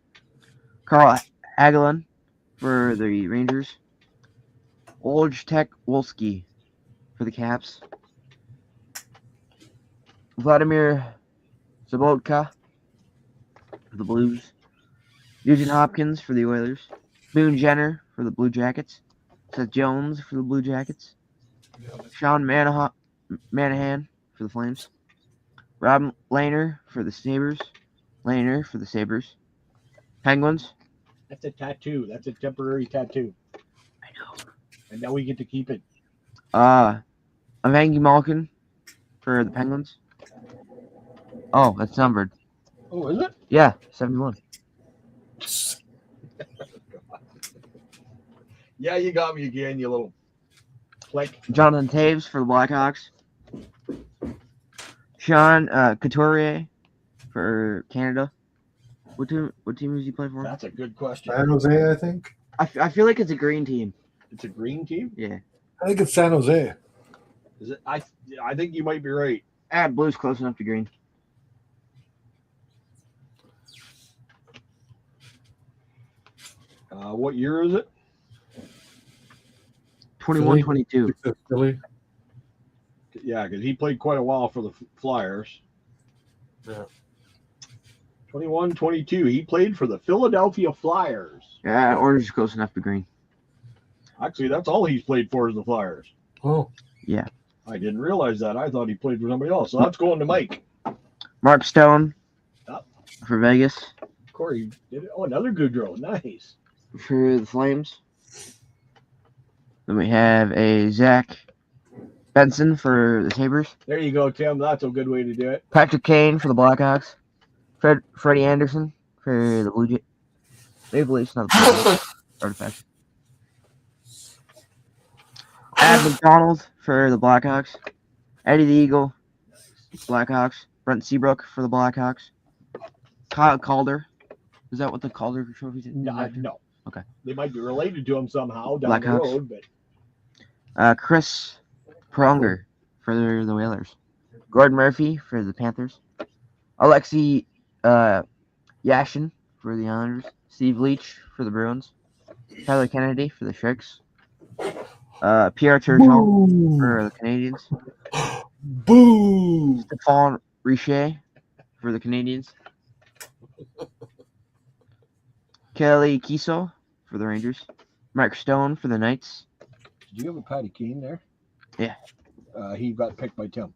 Carl Hagelin for the Rangers. Olejtek Wolski for the Caps. Vladimir Sobotka for the Blues. Nugent Hopkins for the Oilers. Boone Jenner for the Blue Jackets. Seth Jones for the Blue Jackets. Sean Manahan for the Flames. Rob Lehner for the Sabres. Penguins. That's a tattoo. That's a temporary tattoo. I know. And now we get to keep it. Evangi Malkin for the Penguins. Oh, that's numbered. Oh, is it? Yeah, 71. Yeah, you got me again, you little click. Jonathan Taves for the Blackhawks. Sean Couturier for Canada. What team does he play for? That's a good question. San Jose, I think. I feel like it's a green team. It's a green team? Yeah. I think it's San Jose. Is it? I think you might be right. Blue's close enough to green. What year is it? 21-22. Philly. Yeah, because he played quite a while for the Flyers. Yeah. 21-22. He played for the Philadelphia Flyers. Yeah, orange is close enough to green. Actually, that's all he's played for is the Flyers. Oh. Yeah. I didn't realize that. I thought he played for somebody else. So that's going to Mike. Mark Stone Yep. for Vegas. Corey did it. Oh, another Goudreau. Nice. For the Flames. Then we have a Zach Benson for the Sabres. There you go, Tim. That's a good way to do it. Patrick Kane for the Blackhawks. Freddie Anderson for the Blue Jays. Maple Leafs, not the Blue Jays. Artifact. Adam McDonald for the Blackhawks. Eddie the Eagle, Blackhawks. Brent Seabrook for the Blackhawks. Kyle Calder. Is that what the Calder trophy is? No. Okay. They might be related to him somehow down the Blackhawks. road, but Chris Pronger for the Whalers. Gordon Murphy for the Panthers. Alexei Yashin for the Islanders. Steve Leach for the Bruins. Tyler Kennedy for the Sharks. Pierre Turgeon for the Canadians. Boo! Stephane Richer for the Canadians. Kelly Kiso for the Rangers. Mark Stone for the Knights. did you have a Patty Keene there? Yeah. He got picked by Tim.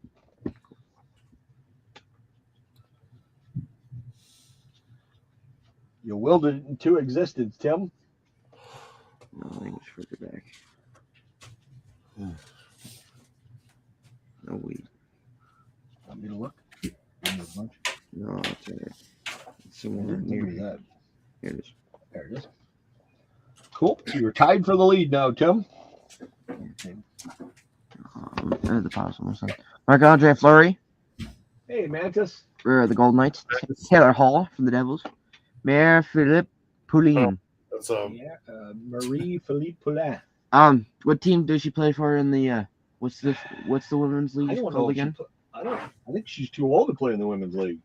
You willed it into existence, Tim. No, I think it's further back. No, wait. Want me to look? No, it's right. It's the Where one near is that? Here it is. There it is. Cool. You're tied for the lead now, Tim. The possible son. Marc-Andre Fleury Hey, Mantis. for the Golden Knights. Taylor Hall for the Devils. Mayor Philippe Poulin. That's Yeah, Marie-Philippe Poulin. What team does she play for in the what's the women's I league don't know called if she again? I think she's too old to play in the women's league.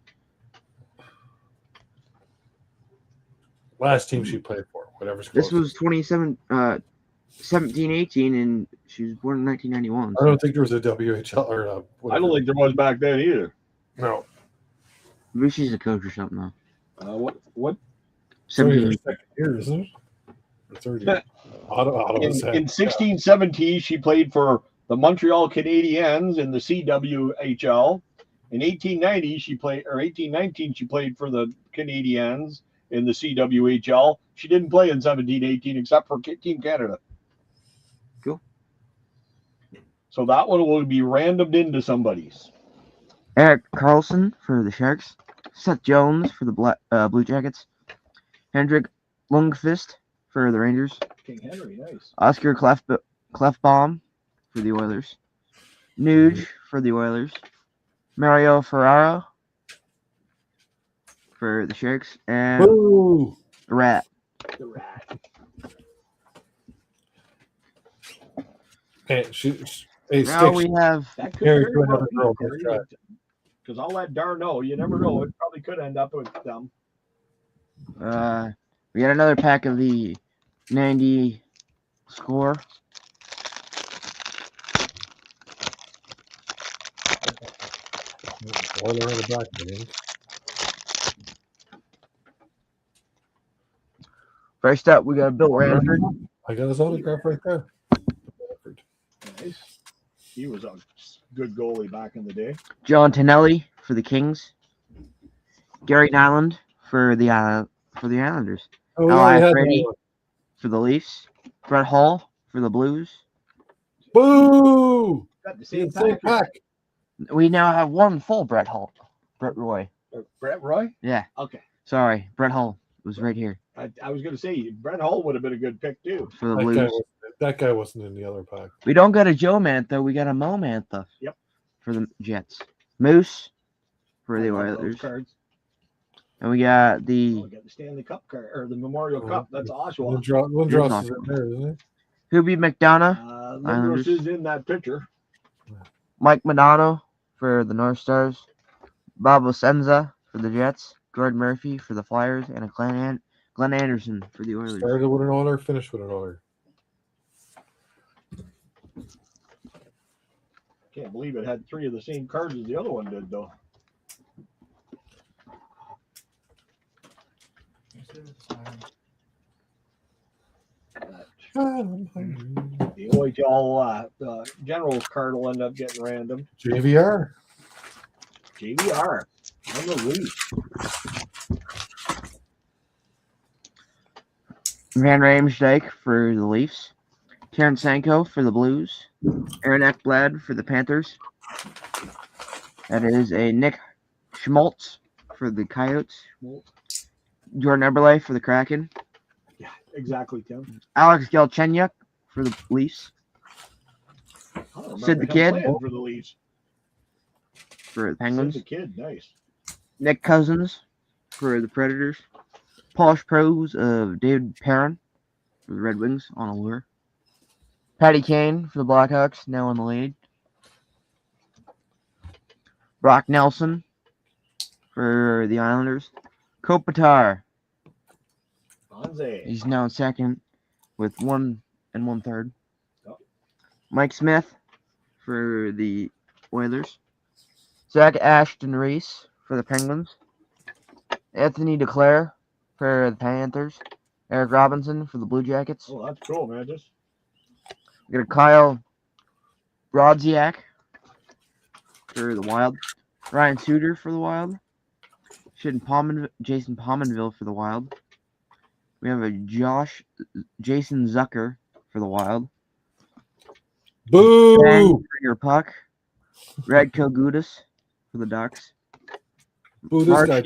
last team she played for. Whatever's This closest. was 17-18, and she was born in 1991. I don't think there was a WHL or I don't think there was back then either. No. Maybe she's a coach or something though. What? It's only 17. her second year, isn't it? Or third year. Ottawa's In 16-17, she played for the Montreal Canadiens in the CWHL. In 1890, she played, or 1819, she played for the Canadiens in the CWHL. She didn't play in 17-18 except for Team Canada. Cool. So that one will be randomed into somebody's. Eric Carlson for the Sharks. Seth Jones for the Blue Jackets. Hendrik Lundqvist for the Rangers. King Henry, nice. Oscar Clefbaum for the Oilers. Nuge for the Oilers. Mario Ferraro for the Sharks. And Boo! Rat. The Rat. Hey, Now Sticks, we have That could Carry very to another well girl, be, let's try. because I'll let Dar know. You never know. It probably could end up with them. we got another pack of the 90 score. Oiler on the back, I think. First up, we got Bill Ranford. I got his autograph right there. Nice. He was a good goalie back in the day. John Tonelli for the Kings. Gary Nyland for the Islanders. Oh, Eli yeah, Frady for the Leafs. Brett Hull for the Blues. Boo! Got the same pack. We now have one full Brett Roy. Brett Roy? Yeah. Okay. Sorry, Brett Hull was right here. I was going to say, Brett Hull would have been a good pick, too. For the Blues. That guy wasn't in the other pack. We don't got a Joe Mantha, we got a Mo Mantha. Yep. For the Jets. Moose for the Oilers. Cards. And we got the... we got the Stanley Cup card, or the Memorial Cup. That's Oshawa. Lindros is in there, isn't it? Hubie McDonough. Lindros is in that picture. Mike Modano for the North Stars. Bob Osenza for the Jets. Gord Murphy for the Flyers. And Glenn Anderson for the Oilers. Started with an Oiler, finished with an Oiler. Can't believe it had 3 of the same cards as the other one did, though. The OHL Generals card will end up getting random. JVR on the Leafs. Van Riemsdyk for the Leafs. Karen Sanko for the Blues. Aaron Ekblad for the Panthers. That is a Nick Schmaltz for the Coyotes. Jordan Eberle for the Kraken. Yeah, exactly, Tim. Alex Galchenyuk for the Leafs. Sid the Kid for the Leafs. For the Penguins. Sid the Kid, nice. Nick Cousins for the Predators. Polish Pros of David Perrin for the Red Wings on a lure. Patty Kane for the Blackhawks, now in the lead. Brock Nelson for the Islanders. Kopitar. He's now in second with 1 1/3. Oh. Mike Smith for the Oilers. Zach Ashton Reese for the Penguins. Anthony DeClaire for the Panthers. Eric Robinson for the Blue Jackets. Oh, that's cool, man. We got a Kyle Brodziak for the Wild. Ryan Suter for the Wild. Jason Pominville for the Wild. We have a Jason Zucker for the Wild. Boo! Bang for your puck. Radko Gudas for the Ducks. Boo, this guy.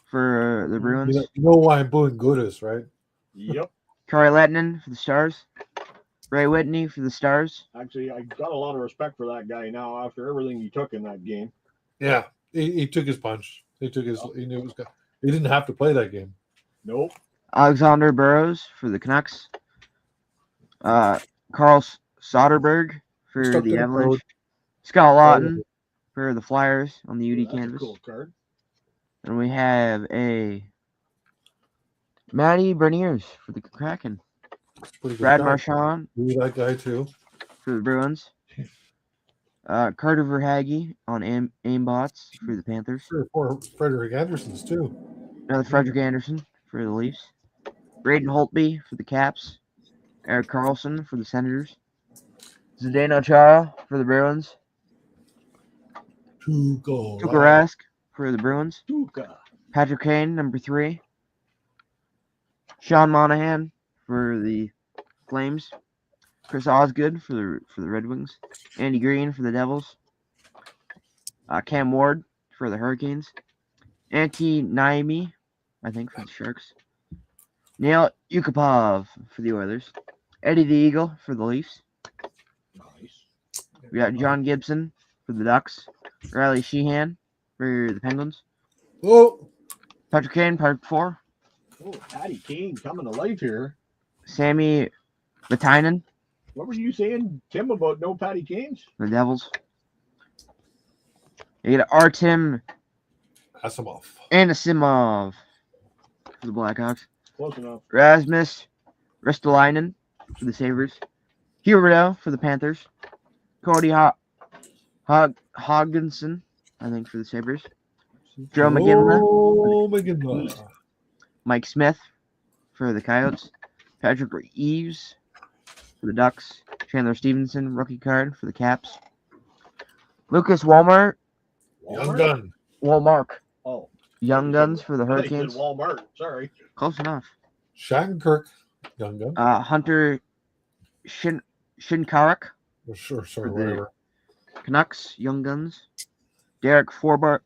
For the Bruins. You know why I'm booing Gudas, right? Yep. Kari Lettinen for the Stars. Ray Whitney for the Stars. Actually, I got a lot of respect for that guy now after everything he took in that game. Yeah, he took his punch. He knew it was good. He didn't have to play that game. Nope. Alexander Burrows for the Canucks. Carl Soderberg for the Avalanche. Scott Lawton for the Flyers on the UD canvas. Cool card. And we have a Matty Berniers for the Kraken. Brad Marchand. That guy too. For the Bruins. Carter Verhaeghe on aimbots for the Panthers. For Frederick Anderson's too. Another Frederick Anderson for the Leafs. Braden Holtby for the Caps. Eric Carlson for the Senators. Zdeno Chara for the Bruins. Tuukka Rask for the Bruins. Patrick Kane, number 3. Sean Monahan for the Flames. Chris Osgood for the Red Wings. Andy Green for the Devils. Cam Ward for the Hurricanes. Antti Niemi, I think, for the Sharks. Neil Yukupov for the Oilers. Eddie the Eagle for the Leafs. Nice. We got John Gibson for the Ducks. Riley Sheehan for the Penguins. Oh, Patrick Kane, part 4. Oh, Patty Kane coming to life here. Sammy Vatainen. What were you saying, Tim, about no Patty Kanes? The Devils. You got Artem Anisimov for the Blackhawks. Close enough. Rasmus Ristolainen for the Sabres. Huberdeau for the Panthers. Cody Hodgson I think, for the Sabres. Joe McGinley. Oh, McGinley. Mike Smith for the Coyotes. Patrick Eaves for the Ducks. Chandler Stevenson, rookie card for the Caps. Lucas Walmart. Young Gun. Walmart. Oh. Young Guns for the Hurricanes. Walmart. Sorry. Close enough. Shattenkirk. Young Gun. Hunter Shinkarik. Oh, sure, for the whatever. Canucks. Young Guns. Derek Floorboard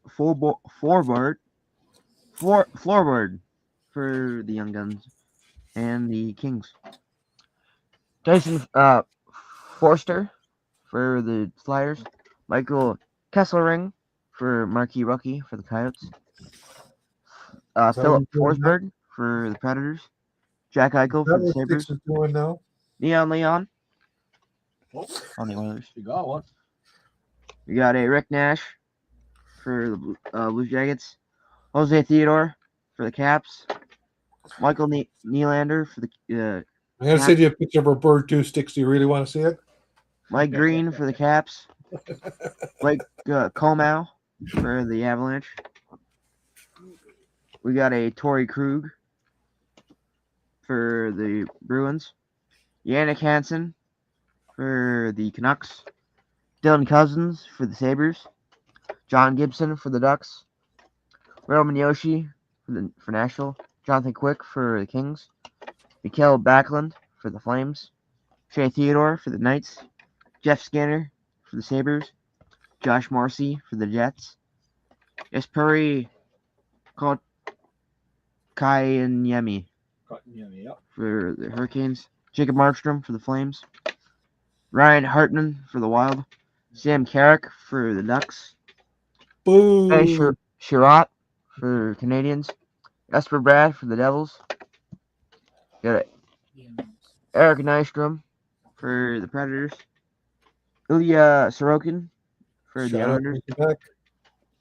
for the Young Guns and the Kings. Tyson Forster for the Flyers. Michael Kesselring for Marquee Rookie for the Coyotes. Philip Forsberg for the Predators. Jack Eichel for the Sabres. Doing now? Leon on the Oilers. You got one. We got a Rick Nash for the Blue Jackets. Jose Theodore for the Caps. Michael Nylander for the I'm going to send you a picture of a bird, too, Sticks. Do you really want to see it? Mike Green for the Caps. Blake Comeau for the Avalanche. We got a Torrey Krug for the Bruins. Yannick Hansen for the Canucks. Dylan Cousins for the Sabres. John Gibson for the Ducks. Roman Yoshi for Nashville. Jonathan Quick for the Kings. Mikael Backlund for the Flames. Shea Theodore for the Knights. Jeff Skinner for the Sabres. Josh Morrissey for the Jets. Jesperi Kotkaniemi for the Hurricanes. Jacob Markstrom for the Flames. Ryan Hartman for the Wild. Sam Carrick for the Ducks. Boo! Hey, Sherratt for Canadians. Esper Brad for the Devils. Got it. Eric Nystrom for the Predators. Ilya Sorokin for the Islanders.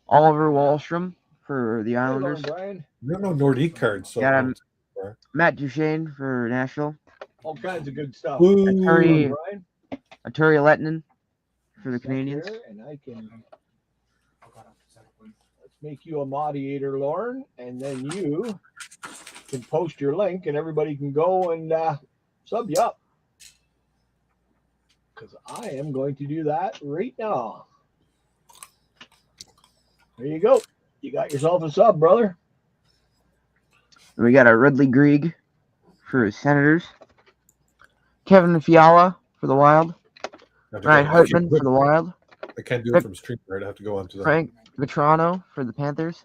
Oliver Wahlstrom for the Islanders. There are no Nordique cards. So got Matt Duchene for Nashville. All kinds of good stuff. Aturi Lettinen for the Canadians. And I can let's make you a moderator, Lauren, and then you can post your link, and everybody can go and sub you up. Because I am going to do that right now. There you go. You got yourself a sub, brother. We got a Ridley Grieg for his Senators. Kevin Fiala for the Wild. Ryan Hartman for the Wild. I can't do it from StreamYard. I have to go on to that. Frank Vetrano for the Panthers.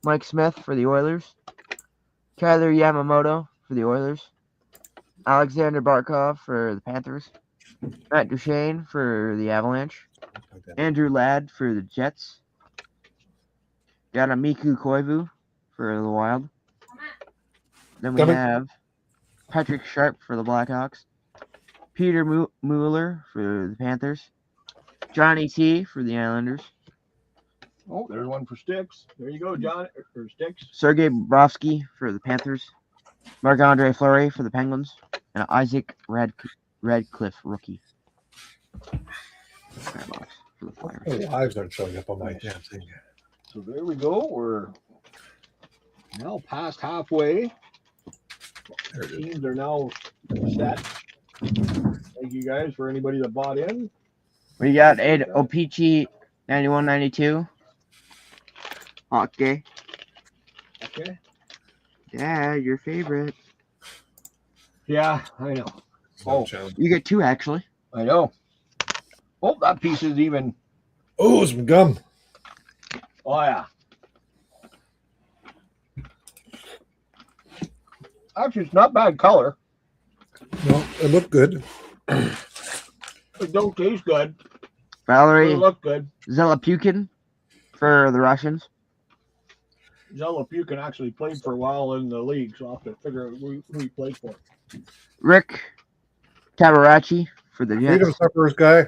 Mike Smith for the Oilers. Kyler Yamamoto for the Oilers. Alexander Barkov for the Panthers. Matt Duchene for the Avalanche. Andrew Ladd for the Jets. Got a Miku Koivu for the Wild. Then we have Patrick Sharp for the Blackhawks. Peter Mueller for the Panthers. Johnny T for the Islanders. Oh, there's one for Sticks. There you go, John, for Sticks. Sergei Bobrovsky for the Panthers. Marc-Andre Fleury for the Penguins. And Isaac Radcliffe, rookie. For the Flyers. Oh, lives aren't showing up on my damn thing. So there we go. We're now past halfway. The teams are now set. Thank you guys for anybody that bought in. We got Ed Opeachy 9192. Okay. Okay. Yeah, your favorite. Yeah, I know. Oh, you get two actually. I know. Oh, that piece is even. Oh, some gum. Oh yeah. Actually, it's not bad color. No, it looked good. It don't taste good. Valerie. It look good. Zelapukin for the Russians. Zelapukin actually played for a while in the league, so I'll have to figure out who he played for. Rick Tabaracci for the Jets. Freedom Sufferers guy.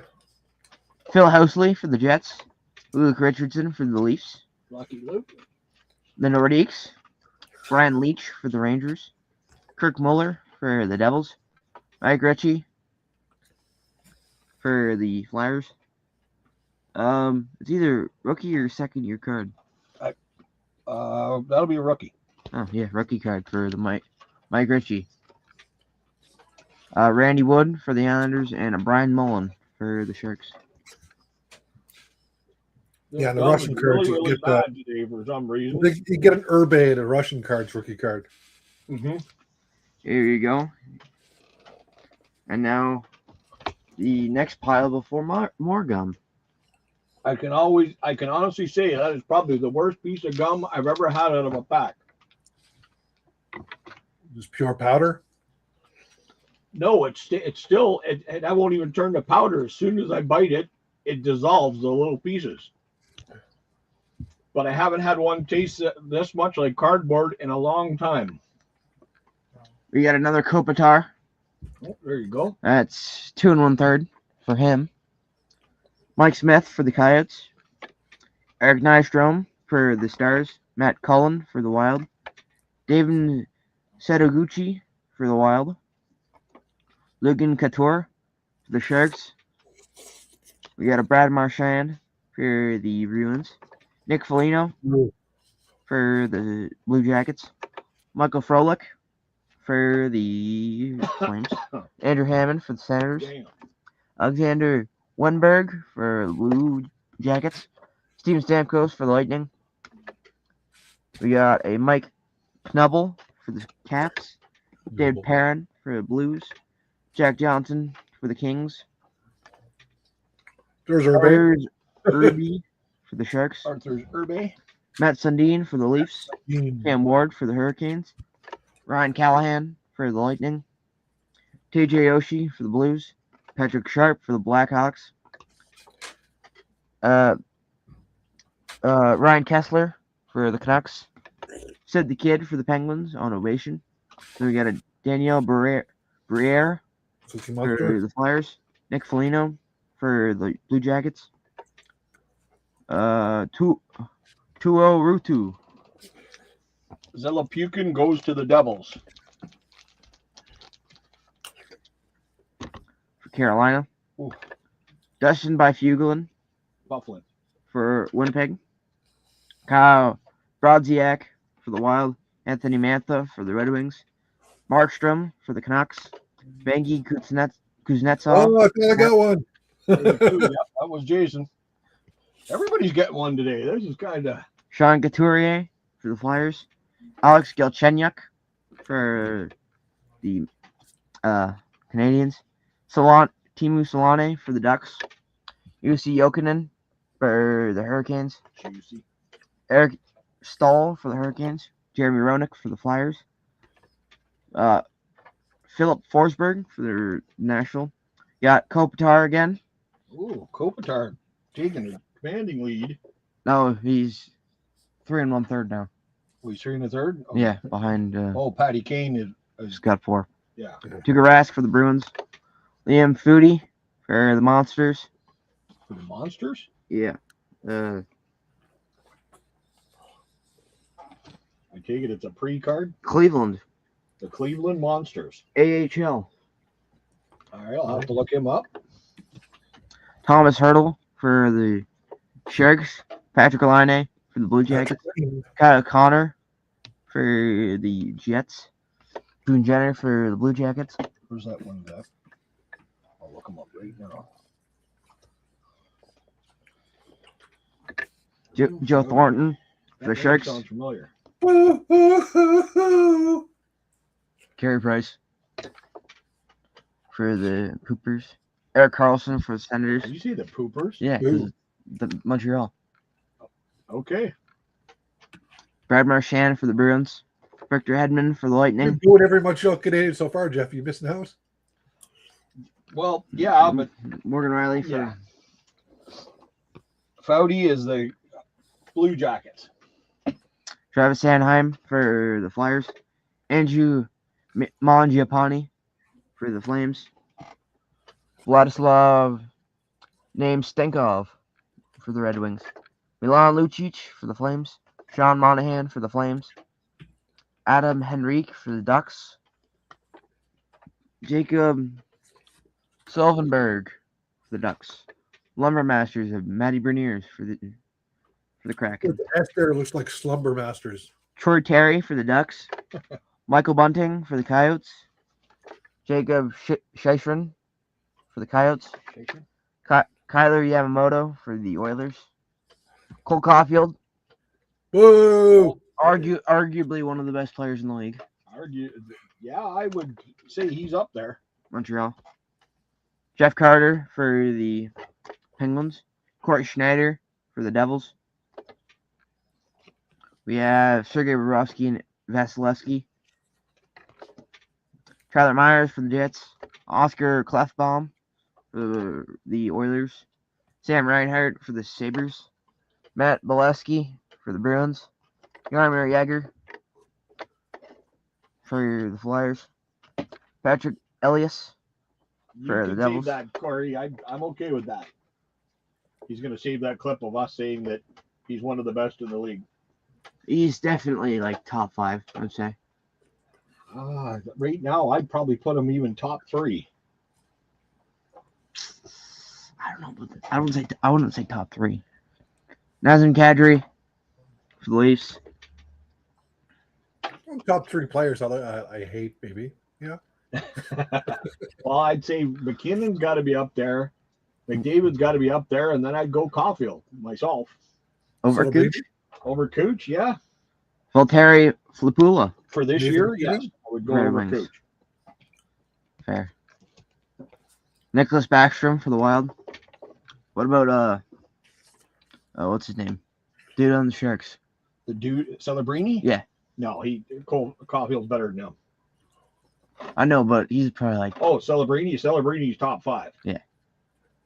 Phil Housley for the Jets. Luke Richardson for the Leafs. Lucky Luke. The Nordiques. Brian Leach for the Rangers. Kirk Muller for the Devils. Mike Ritchie for the Flyers. It's either rookie or second year card. That'll be a rookie. Oh yeah, rookie card for the Mike Ritchie. Randy Wood for the Islanders and a Brian Mullen for the Sharks. Yeah, and the Russian cards you really get bad today for some reason. You get an Urbe and a Russian cards rookie card. Mm-hmm. Here you go. And now the next pile before more gum. I can honestly say that is probably the worst piece of gum I've ever had out of a pack. Just pure powder? No, it's still I won't even turn to powder. As soon as I bite it, it dissolves the little pieces. But I haven't had one taste this much like cardboard in a long time. We got another Kopitar. Oh, there you go. That's 2 1/3 for him. Mike Smith for the Coyotes. Eric Nystrom for the Stars. Matt Cullen for the Wild. David Setoguchi for the Wild. Logan Couture for the Sharks. We got a Brad Marchand for the Bruins. Nick Foligno for the Blue Jackets. Michael Froelich for the Flames. Andrew Hammond for the Senators. Damn. Alexander Wenberg for the Blue Jackets. Steven Stamkos for the Lightning. We got a Mike Knubble for the Caps. Dave Perrin for the Blues. Jack Johnson for the Kings. There's Urbe. Irby for the Sharks. Arthur's Urbe. Matt Sundin for the Leafs. Cam Ward for the Hurricanes. Ryan Callahan for the Lightning. TJ Oshie for the Blues. Patrick Sharp for the Blackhawks. Ryan Kessler for the Canucks. Sid the Kid for the Penguins on ovation. Then we got a Danielle Briere for the Flyers. Nick Foligno for the Blue Jackets. Tuo Ruutu. Zelapukin goes to the Devils. For Carolina. Ooh. Dustin Byfuglien Buffalo. for Winnipeg. Kyle Brodziak for the Wild. Anthony Mantha for the Red Wings. Markstrom for the Canucks. Bengi Kuznetsov. Oh, I thought I got one. Yep, that was Jason. Everybody's getting one today. This is kind of Sean Couturier for the Flyers. Alex Galchenyuk for the Canadians. Timu Solane for the Ducks. UC Jokinen for the Hurricanes. juicy. Eric Stahl for the Hurricanes. Jeremy Roenick for the Flyers. Philip Forsberg for the National. Got Kopitar again. Ooh, Kopitar taking a commanding lead. No, he's 3 1/3 now. Oh, he's 3 1/3? Okay. Yeah, behind. Patty Kane is He's got 4. yeah. Tuukka Rask for the Bruins. Liam Foudy for the Monsters. For the Monsters? Yeah. I take it it's a pre-card. Cleveland. The Cleveland Monsters. AHL. All right, I'll have to look him up. Thomas Hurdle for the Sharks. Patrick Laine for the Blue Jackets. Kyle Connor for the Jets. Boone Jenner for the Blue Jackets. Where's that one at? I'll look him up right now. Joe Thornton for the Sharks. Sounds familiar. Carey Price for the Poopers. Eric Carlson for the Senators. Did you see the Poopers? Yeah, 'cause the Montreal. Okay. Brad Marchand for the Bruins. Victor Hedman for the Lightning. You're doing every Montreal Canadian so far, Jeff. You missing out? Well, yeah, but Morgan Riley for yeah. Foudy is the Blue Jackets. Travis Sanheim for the Flyers. Andrew Mangiapane for the Flames. Vladislav Namestnikov for the Red Wings. Milan Lucic for the Flames. Sean Monahan for the Flames. Adam Henrique for the Ducks. Jacob Silvenberg for the Ducks. Lumber Masters of Matty Berniers for the Kraken. The S there looks like Slumber Masters. Troy Terry for the Ducks. Michael Bunting for the Coyotes. Jacob Scheifrin for the Coyotes. Kyler Yamamoto for the Oilers. Cole Caulfield. Whoa! Arguably one of the best players in the league. Yeah, I would say he's up there. Montreal. Jeff Carter for the Penguins. Corey Schneider for the Devils. We have Sergei Bobrovsky and Vasilevsky. Tyler Myers for the Jets. Oscar Klefbom for the Oilers. Sam Reinhart for the Sabres. Matt Bolesky for the Bruins. Jaromir Jagr for the Flyers. Patrick Elias for the Devils. Save that, Corey. I'm okay with that. He's going to save that clip of us saying that he's one of the best in the league. He's definitely like top 5, I would say. Right now, I'd probably put him even top 3. I don't know about that. I wouldn't say top 3. Nazem Kadri for the Leafs. Top 3 players I hate, maybe. Yeah. Well, I'd say McKinnon's got to be up there. McDavid's got to be up there, and then I'd go Caulfield myself. Over Cooch? Over Cooch, yeah. Valtteri Filppula. For this year, yes. I would go over Cooch. Fair. Nicholas Backstrom for the Wild. What about what's his name? Dude on the Sharks. The dude Celebrini? Yeah. No, Caulfield's better than him. I know, but he's probably like Celebrini's top 5. Yeah.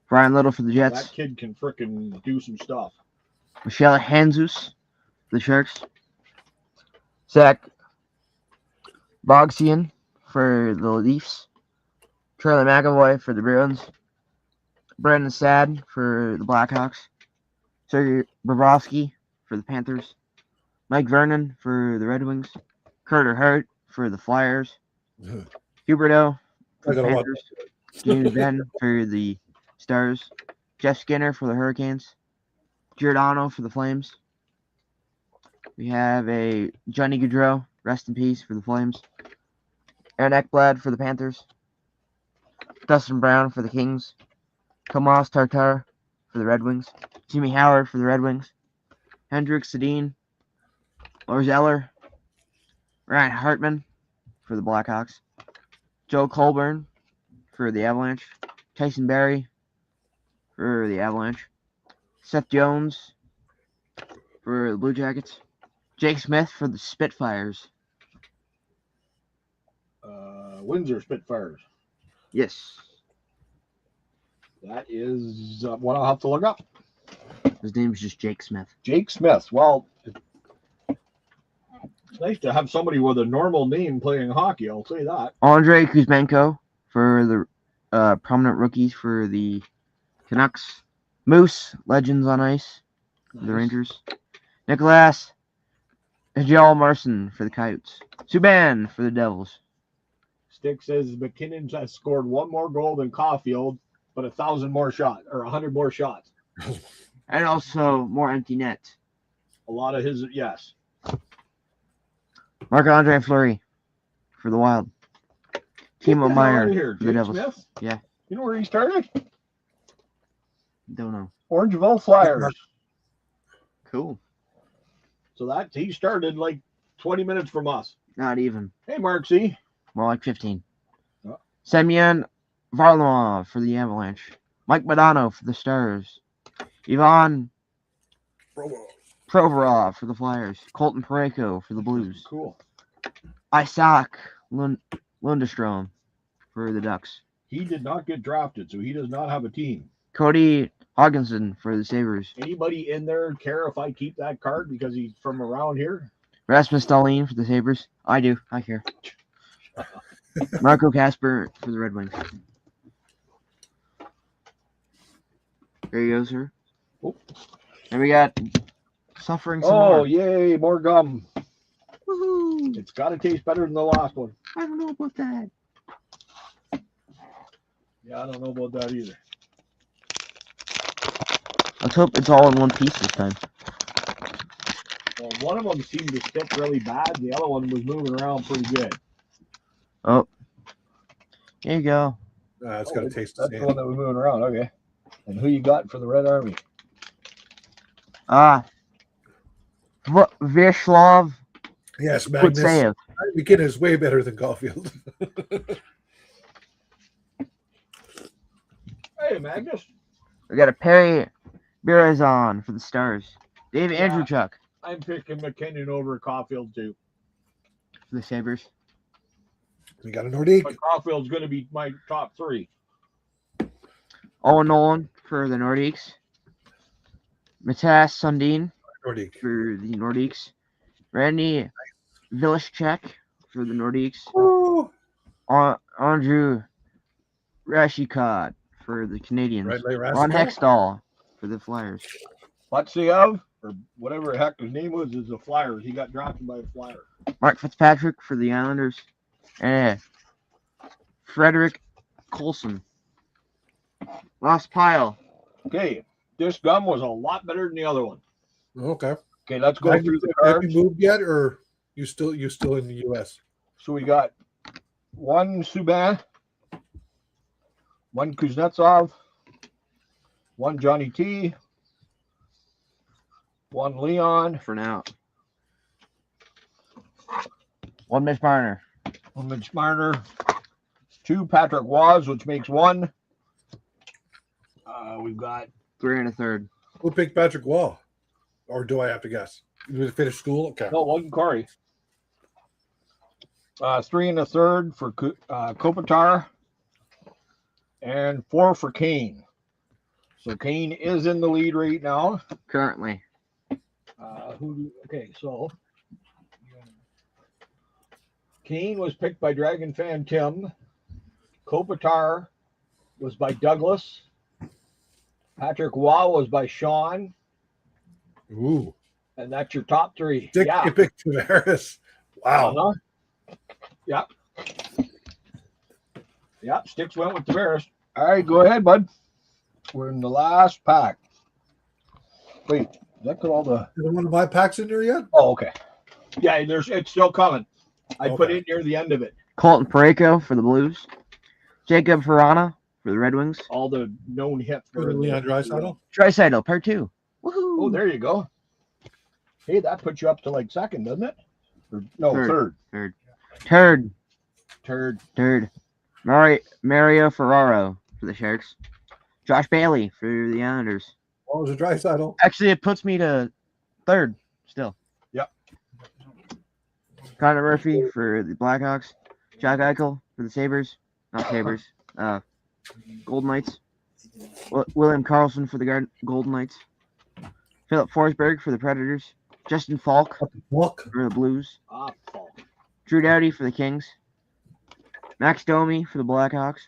Brian Little for the Jets. That kid can frickin' do some stuff. Michelle Hanzus for the Sharks. Zach Bogsian for the Leafs. Charlie McAvoy for the Bruins. Brandon Saad for the Blackhawks. Sergei Bobrovsky for the Panthers. Mike Vernon for the Red Wings. Carter Hart for the Flyers. Huberdeau for the Panthers. James Benn for the Stars. Jeff Skinner for the Hurricanes. Giordano for the Flames. We have a Johnny Gaudreau, rest in peace, for the Flames. Aaron Ekblad for the Panthers. Dustin Brown for the Kings. Tomas Tatar for the Red Wings. Jimmy Howard for the Red Wings. Hendrik Sedin. Lars Eller. Ryan Hartman for the Blackhawks. Joe Colburn for the Avalanche. Tyson Barrie for the Avalanche. Seth Jones for the Blue Jackets. Jake Smith for the Spitfires. Windsor Spitfires. Yes. That is what I'll have to look up. His name's just Jake Smith. Jake Smith. Well, it's nice to have somebody with a normal name playing hockey. I'll say that. Andrei Kuzmenko for the prominent rookies for the Canucks. Moose, Legends on Ice for the Rangers. Nicholas Hjalmarsson for the Coyotes. Subban for the Devils. Stick says McKinnon has scored 1 more goal than Caulfield, but 1,000 more shots or 100 more shots. And also more empty nets. A lot of his, yes. Marc-Andre Fleury for the Wild. Timo Meier for the Devils. Smith? Yeah. You know where he started? Don't know. Orangeville Flyers. Cool. So he started like 20 minutes from us. Not even. Hey, Mark C. More like 15. Oh. Semyon Varlamov for the Avalanche. Mike Modano for the Stars. Ivan Provorov for the Flyers. Colton Parayko for the Blues. Cool. Isaac Lundestrom for the Ducks. He did not get drafted, so he does not have a team. Cody Hogginson for the Sabres. Anybody in there care if I keep that card because he's from around here? Rasmus Dahlin for the Sabres. I do. I care. Marco Casper for the Red Wings. There you go, sir. Oh. And we got suffering some Oh, more. Yay, more gum. Woohoo! It's got to taste better than the last one. I don't know about that. Yeah, I don't know about that either. Let's hope it's all in one piece this time. Well, one of them seemed to stick really bad. The other one was moving around pretty good. Oh. Here you go. It's got a taste. That's the one that was moving around. Okay. And who you got for the Red Army? Vyacheslav. Yes, Magnus. McKinnon is way better than Caulfield. Hey, Magnus. We got a Perry Birazon for the Stars. Dave Andrewchuk. I'm picking McKinnon over Caulfield too. For the Sabres. We got a Nordique. But Caulfield's going to be my top 3. Owen Nolan for the Nordiques. Matas Sundin Nordique. For the Nordiques. Randy Vilishchek for the Nordiques. Andrew Rashikot for the Canadians. Ron Hextall for the Flyers. Patsev, or whatever the heck his name was, is the Flyers. He got drafted by the Flyers. Mark Fitzpatrick for the Islanders. And Frederick Colson. Last pile. Okay, this gum was a lot better than the other one. Okay. Okay, let's go through the cards. Have you moved yet, or you still in the U.S.? So we got one Subban, one Kuznetsov, one Johnny T, one Leon for now. One Mitch Marner. One Mitch Marner. 2 Patrick Waz, which makes 1. We've got 3 1/3. Who picked Patrick Wall? Or do I have to guess? Did he finish school? Okay. No, one Corey. 3 1/3 for Kopitar. And 4 for Kane. So Kane is in the lead right now. Currently. Okay, so Kane was picked by Dragon Fan Tim. Kopitar was by Douglas. Patrick Waugh was by Sean. Ooh. And that's your top 3. Dick, you picked Tavares. Wow. Yep. Yep, Sticks went with Tavares. All right, go ahead, bud. We're in the last pack. Wait, that got all the... Is there one of my packs in there yet? Oh, okay. Yeah, it's still coming. I put it near the end of it. Colton Parayko for the Blues. Jacob Verana for the Red Wings. All the known hits. For Leon Draisaitl? Draisaitl, part 2. Woohoo! Oh, there you go. Hey, that puts you up to like second, doesn't it? Or, no, third. Third. Mario Ferraro for the Sharks. Josh Bailey for the Islanders. What was a Draisaitl? Actually, it puts me to 3rd still. Yep. Connor Murphy for the Blackhawks. Jack Eichel for the Sabres. Not Sabres. Golden Knights. William Karlsson for the Golden Knights. Philip Forsberg for the Predators. Justin Falk for the Blues. Falk. Drew Doughty for the Kings. Max Domi for the Blackhawks.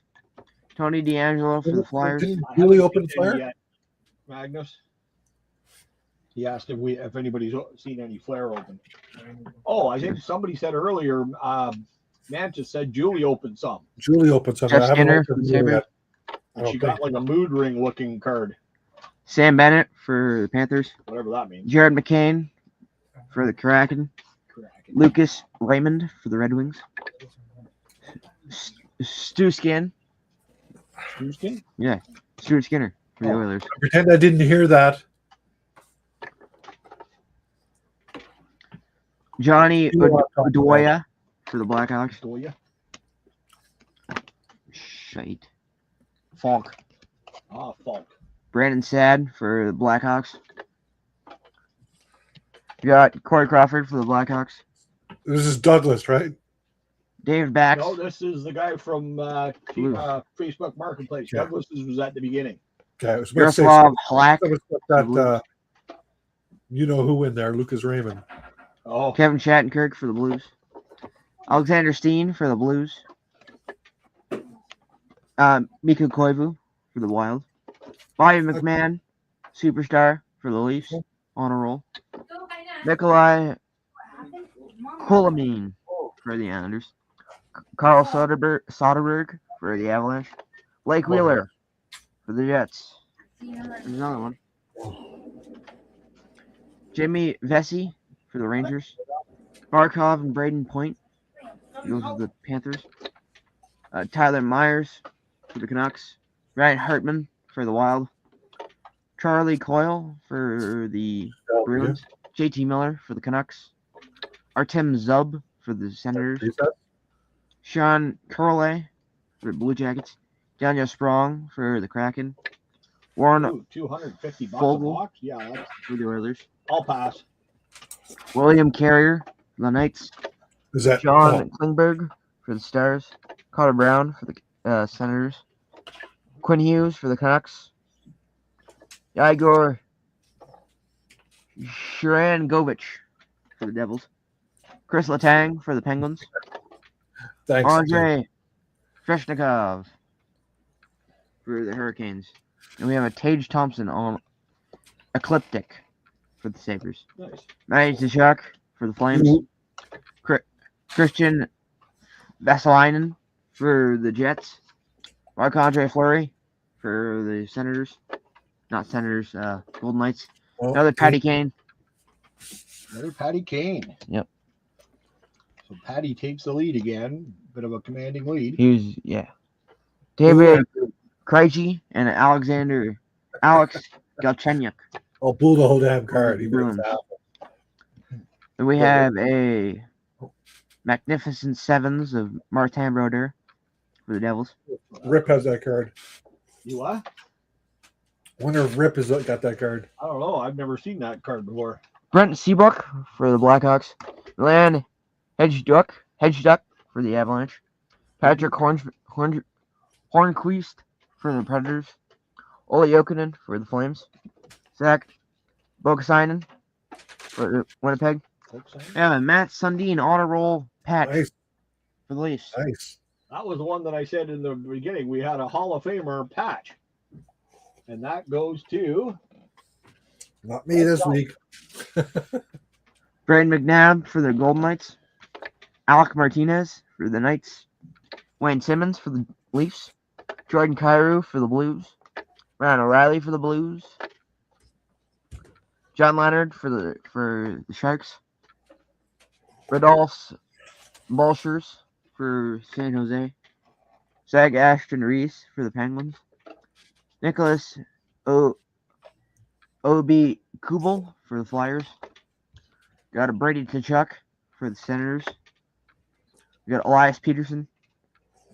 Tony DeAngelo for the Flyers. Didn't really open the Flare? Magnus. He asked if anybody's seen any Flare open. Oh, I think somebody said earlier, Mantis said Julie opened some. Julie opened some. Jeff Skinner for the Sabres. She got like a mood ring looking card. Sam Bennett for the Panthers. Whatever that means. Jared McCain for the Kraken. Lucas Raymond for the Red Wings. Stu Skin. Stu Skin? Yeah. Stuart Skinner for the Oilers. Pretend I didn't hear that. Johnny Oduya for the Blackhawks. Oduya? Shite. Falk. Falk. Brandon Saad for the Blackhawks. You got Corey Crawford for the Blackhawks. This is Douglas, right? David Bax. No, this is the guy from Facebook Marketplace. Yeah. Douglas was at the beginning. Okay, I was Yaroslav Halak. That you know who in there? Lucas Raymond. Oh. Kevin Shattenkirk for the Blues. Alexander Steen for the Blues. Mikko Koivu for the Wild. Bobby McMahon, superstar for the Leafs, on a roll. Nikolai Kolomin for the Islanders. Carl Soderberg for the Avalanche. Blake Wheeler for the Jets. There's another one. Jimmy Vesey for the Rangers. Barkov and Braden Point. Those are the Panthers. Tyler Myers for the Canucks. Ryan Hartman for the Wild. Charlie Coyle for the Bruins. JT Miller for the Canucks. Artem Zub for the Senators. Sean Curley for the Blue Jackets. Daniel Sprong for the Kraken. Warren $250 a Fogle box. Yeah, that's, for the Oilers. I'll pass. William Carrier for the Knights. Is that John Klingberg for the Stars. Connor Brown for the Senators. Quinn Hughes for the Canucks. Igor Sharangovich for the Devils. Chris Letang for the Penguins. Thanks, Andrei Sveshnikov for the Hurricanes. And we have a Tage Thompson on Ecliptic for the Sabres. Nice. Matty Tkachuk for the Flames. Christian Vesalainen for the Jets. Marc-Andre Fleury for the Senators. Not Senators, Golden Knights. Another Patty Kane. Another Patty Kane. Yep. So Patty takes the lead again. Bit of a commanding lead. He was, yeah. David Krejci and Alex Galchenyuk. I'll pull the whole damn card. He Bruins. And we have a Magnificent Sevens of Martin Brodeur for the Devils. Rip has that card. You what? Wonder if Rip has got that card. I don't know. I've never seen that card before. Brent Seabrook for the Blackhawks. Milan Hedgeduck for the Avalanche. Patrick Hornquist for the Predators. Ole Jokinen for the Flames. Zach Bogasainen for the Winnipeg. And Matt Sundin auto roll patch for the Leafs. Nice. That was the one that I said in the beginning. We had a Hall of Famer patch. And that goes to... Not me this week. Brayden McNabb for the Golden Knights. Alec Martinez for the Knights. Wayne Simmons for the Leafs. Jordan Kyrou for the Blues. Ryan O'Reilly for the Blues. John Leonard for the Sharks. Rodolphe Bolshers for San Jose. Zach Ashton Reese for the Penguins. Nicholas O.B. Kubel for the Flyers. Got a Brady Tkachuk for the Senators. We got Elias Peterson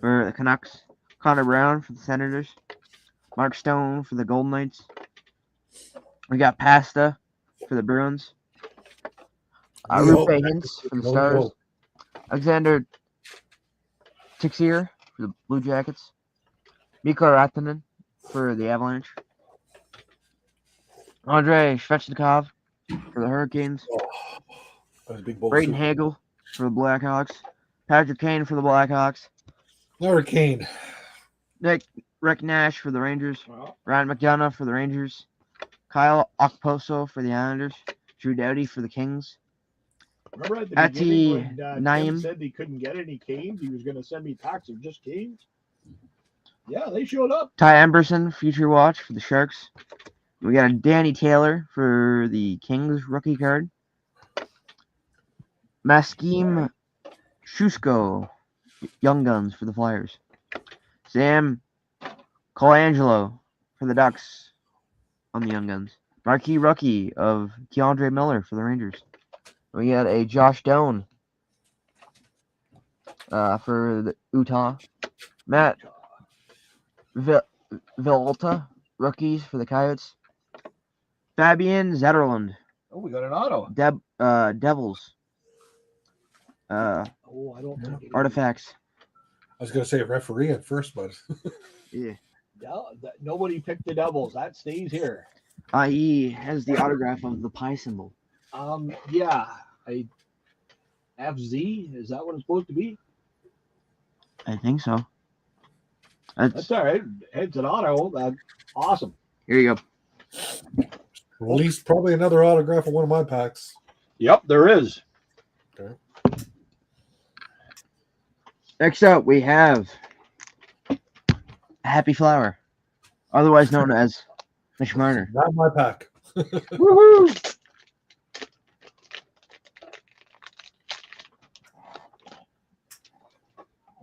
for the Canucks. Connor Brown for the Senators. Mark Stone for the Golden Knights. We got Pasta for the Bruins. Rupe Hintz for the Stars. Alexander Tixier for the Blue Jackets. Mikko Rantanen for the Avalanche. Andrei Svechnikov for the Hurricanes. Braden Hagel for the Blackhawks. Patrick Kane for the Blackhawks. Another Kane. Rick Nash for the Rangers. Ryan McDonough for the Rangers. Kyle Okposo for the Islanders. Drew Doughty for the Kings. Remember at the beginning when Tim said he couldn't get any Canes? He was going to send me packs of just Canes. Yeah, they showed up. Ty Emberson, Future Watch for the Sharks. We got a Danny Taylor for the Kings rookie card. Maskim Shusko, Young Guns for the Flyers. Sam Colangelo for the Ducks on the Young Guns. Marquee rookie of Keandre Miller for the Rangers. We got a Josh Doan for the Utah. Matt Villalta, rookies for the Coyotes. Fabian Zetterlund. Oh, we got an auto. Devils. I don't think Artifacts. I was going to say referee at first, but yeah. Nobody picked the Devils. That stays here. He has the autograph of the pie symbol. Yeah. FZ, is that what it's supposed to be? I think so. That's all right. It's an auto. That's awesome. Here you go. released probably another autograph of one of my packs. Yep, there is. Okay. Next up, we have Happy Flower, otherwise known as Mitch Marner. Not my pack. Woohoo!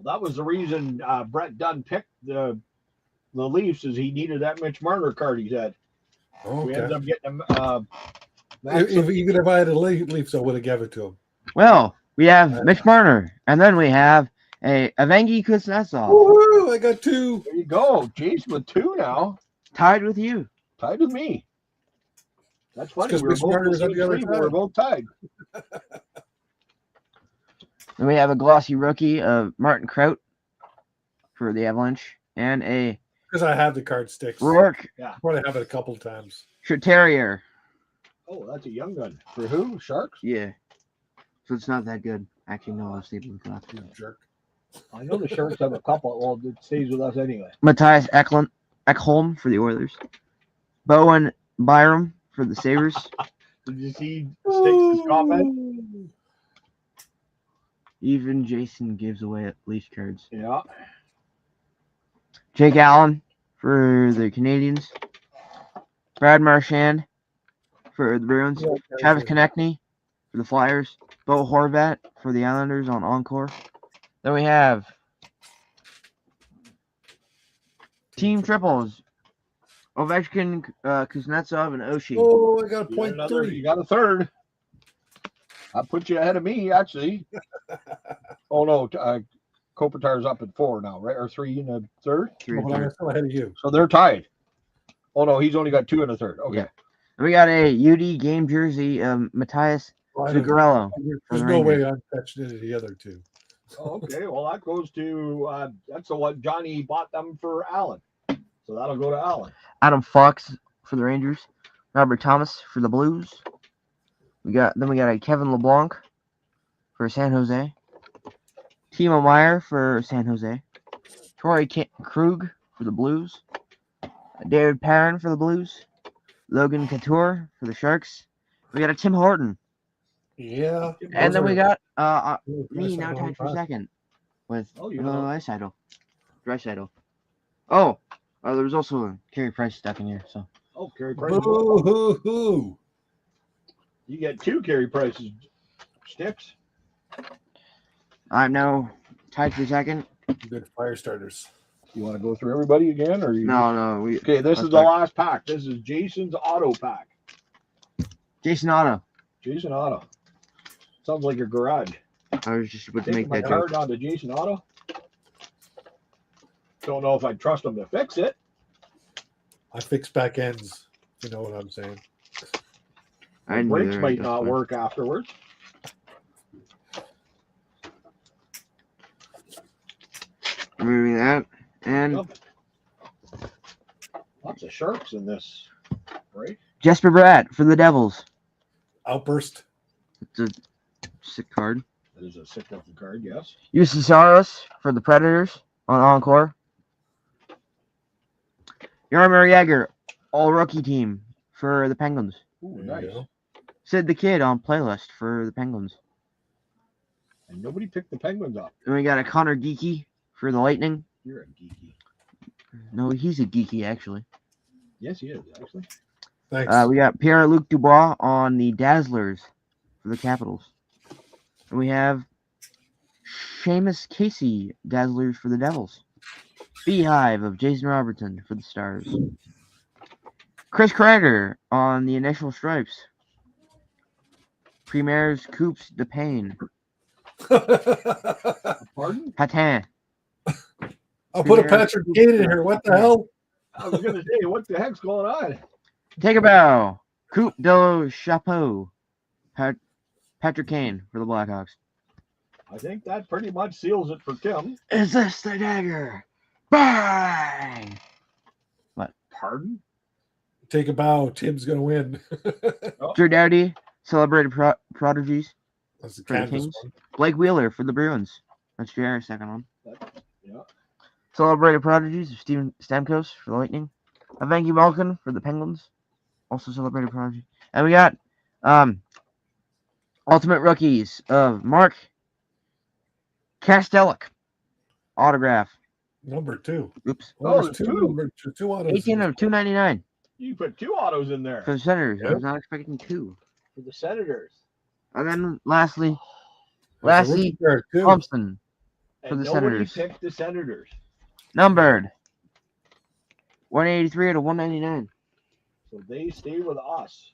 That was the reason Brett Dunn picked the Leafs, is he needed that Mitch Marner card he had. Okay. We ended up getting him. Even if I had a Leafs, I would have given it to him. Well, we have Mitch Marner, and then we have a Evgeny Kuznetsov. Woo! I got 2. There you go. Jason with 2 now. Tied with you. Tied with me. That's funny. Because Mitch Marner was on the other side. We're both tied. Then we have a glossy rookie of Martin Kraut for the Avalanche, and a because I have the card sticks. Rourke. Yeah. Probably have it a couple times. Terrier. Oh, that's a young gun. For who? Sharks? Yeah. So it's not that good. Actually, no, I was sleeping with that. You jerk. I know the Sharks have a couple. Well, it stays with us anyway. Matthias Ekholm for the Oilers. Bowen Byram for the Sabres. Did you see Sticks' comment? Even Jason gives away at least cards. Yeah. Jake Allen for the Canadiens. Brad Marchand for the Bruins. Yeah, Travis Konechny for the Flyers. Bo Horvat for the Islanders on Encore. Then we have team triples. Ovechkin, Kuznetsov, and Oshie. Oh, I got a point 3. You got a third. I put you ahead of me, actually. Oh, no. Kopitar's up at 4 now, right? Or 3 in the third? 3 and Well, I'm 3. still ahead of you. So they're tied. Oh, no. He's only got 2 in the third. Okay. Yeah. And we got a UD game jersey of Matthias Zuccarello. There's no way I'm touching any of the other 2. Oh, okay. Well, that goes to that's the one Johnny bought them for Allen. So that'll go to Allen. Adam Fox for the Rangers. Robert Thomas for the Blues. We got a Kevin LeBlanc for San Jose. Timo Meyer for San Jose. Torrey Krug for the Blues. David Perrin for the Blues. Logan Couture for the Sharks. We got a Tim Horton. Yeah. And then we got me now tied for second with Draisaitl. Oh, there was also a Carey Price stuck in here. So. Oh, Carey Price. Boo-hoo-hoo. You get 2 Carey Prices sticks. I'm now tied for second. Good fire starters. You want to go through everybody again, or you? No. Okay, this is the last pack. This is Jason's auto pack. Jason Otto. Jason Otto. Sounds like your garage. I was just about to make my that card joke. on to Jason Otto. Don't know if I trust him to fix it. I fix back ends. You know what I'm saying? The brakes might not work afterwards. Removing that. And lots of Sharks in this, right? Jesper Bratt for the Devils. Outburst. It's a sick card. That is a sick looking card, yes. UC Saros for the Predators on Encore. Jaromir Jagr, all rookie team for the Penguins. Ooh, nice. Sid the Kid on playlist for the Penguins. And nobody picked the Penguins up. And we got a Connor Geeky for the Lightning. You're a geeky. No, he's a geeky, actually. Yes, he is, actually. Thanks. We got Pierre-Luc Dubois on the Dazzlers for the Capitals. And we have Seamus Casey, Dazzlers for the Devils. Beehive of Jason Robertson for the Stars. Chris Kreider on the Initial Stripes. Premier's Coops de Pain. Pardon? Patin. I'll put a Patrick Kane in here. What the hell? I was going to say, what the heck's going on? Take a bow. Coupe de Chapeau. Patrick Kane for the Blackhawks. I think that pretty much seals it for Tim. Is this the dagger? Bang! What? Pardon? Take a bow. Tim's going to win. Drew Doughty, Celebrated Prodigies. That's the for the canvas Kings. one. Blake Wheeler for the Bruins. That's JR's second one. Yeah. Celebrated Prodigies of Steven Stamkos for the Lightning. Evanky Malkin for the Penguins. Also Celebrated Prodigy. And we got Ultimate Rookies of Mark Kastelik. Autograph. Number 2. Oops. Oh, there's there's two. Number two autos. 18 of 299. You put 2 autos in there. For the Senators. Yep. I was not expecting 2. For the Senators. And then lastly, There's a rookie card, too. Thompson for And the nobody Senators. picked the Senators. Numbered 183 to 199. So they stay with us.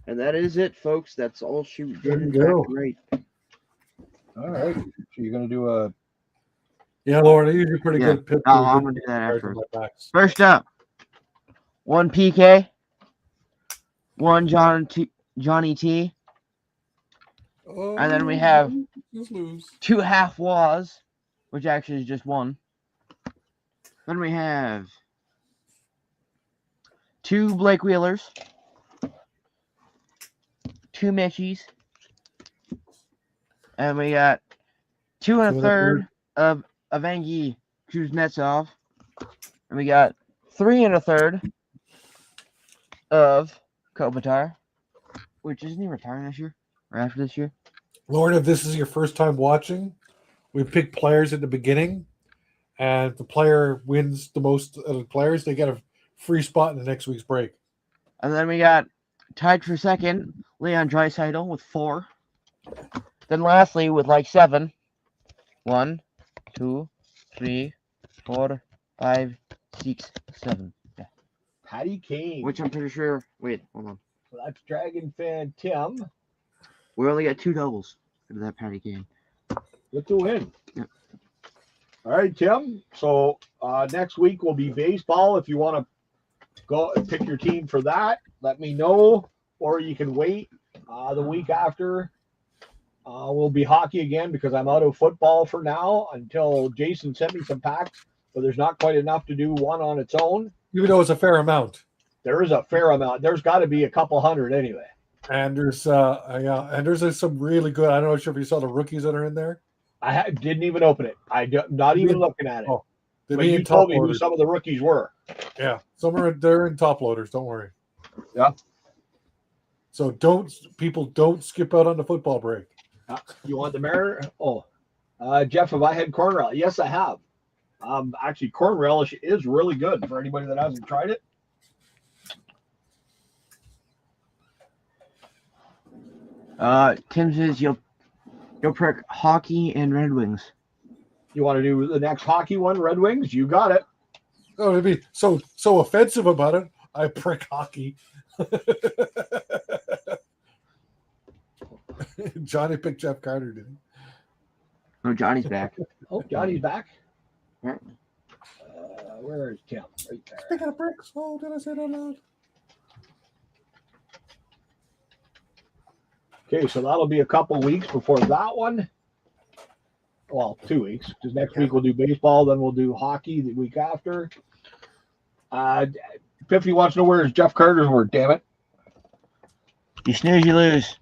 And that is it, folks. That's all she There did. you go. Great. All right. So you're going to do a... Yeah, Lauren, I usually pretty Yeah. good. I'm going to do that cards after. on my backs. First up, 1 PK, 1 Johnny T, Oh, and then we have just lose. 2 half was, which actually is just 1. Then we have 2 Blake Wheelers, 2 Mitchies, and we got 2 1/3 of Evangy Kuznetsov, and we got 3 1/3 of Kopitar, which isn't he retiring this year or after this year? Lauren, if this is your first time watching, we pick players at the beginning, and if the player wins the most of the players, they get a free spot in the next week's break. And then we got tied for second, Leon Draisaitl with 4. Then lastly with like 7. 1, 2, 3, 4, 5, 6, 7. Yeah. Patty Kane. Which I'm pretty sure. Wait, hold on. So that's Dragon fan Tim. We only got 2 doubles out of that Patty Kane. With the win. Yep. All right, Tim. So next week will be baseball. If you want to go and pick your team for that, let me know. Or you can wait the week after. Will be hockey again because I'm out of football for now until Jason sent me some packs, but there's not quite enough to do one on its own. Even though it's a fair amount. There is a fair amount. There's got to be a couple hundred anyway. And there's some really good. I'm not sure if you saw the rookies that are in there. I didn't even open it. Not even looking at it. Oh, but you told me who some of the rookies were. Yeah, they're in top loaders. Don't worry. Yeah. So don't skip out on the football break. You want the Mariner? Oh, Jeff, have I had corn relish? Yes, I have. Actually, corn relish is really good for anybody that hasn't tried it. Tim says you'll pick hockey and Red Wings. You want to do the next hockey one, Red Wings? You got it. Oh, to be so offensive about it, I prick hockey. Johnny picked Jeff Carter, did he? No, Johnny's back. Oh, Johnny's back. Yeah. Where is Tim? Right there. Speaking of bricks, oh, did I say that loud? Okay, so that'll be a couple weeks before that one. Well, 2 weeks, because next week we'll do baseball, then we'll do hockey the week after. Piffy wants to know where is Jeff Carter's word, damn it. You snooze, you lose.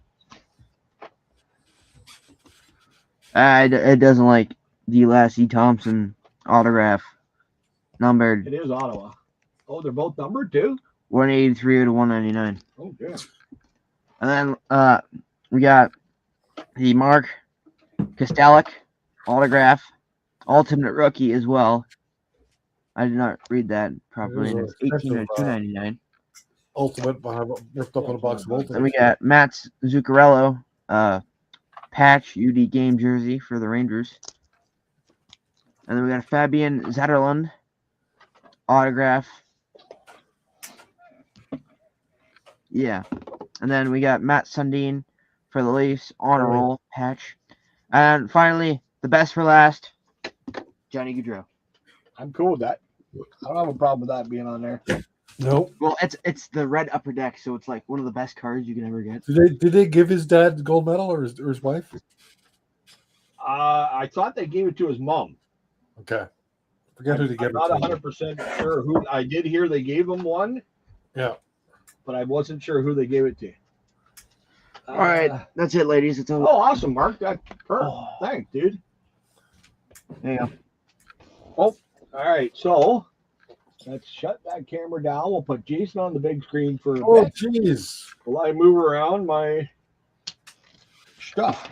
It doesn't like the Lassie Thompson autograph numbered. It is Ottawa. Oh, they're both numbered too? 183 to 199. Oh, damn. And then we got the Mark Kostelic autograph, ultimate rookie as well. I did not read that properly. It's 18 to 299. Ultimate, ripped up on a box of ultimate. Then we got Matt Zuccarello, patch UD game jersey for the Rangers. And then we got a Fabian Zetterlund autograph. Yeah. And then we got Matt Sundin for the Leafs on a roll patch. And finally, the best for last, Johnny Gaudreau. I'm cool with that. I don't have a problem with that being on there. Nope. Well, it's the red upper deck, so it's like one of the best cards you can ever get. Did they give his dad the gold medal or his wife? I thought they gave it to his mom. Okay. Forget who they gave it to. I'm not 100% sure who. I did hear they gave him one. Yeah. But I wasn't sure who they gave it to. All right, that's it, ladies. It's all. Oh, awesome, Mark. Thanks, dude. There you go. Oh, all right. So let's shut that camera down. We'll put Jason on the big screen for a bit. Jeez. While I move around my stuff.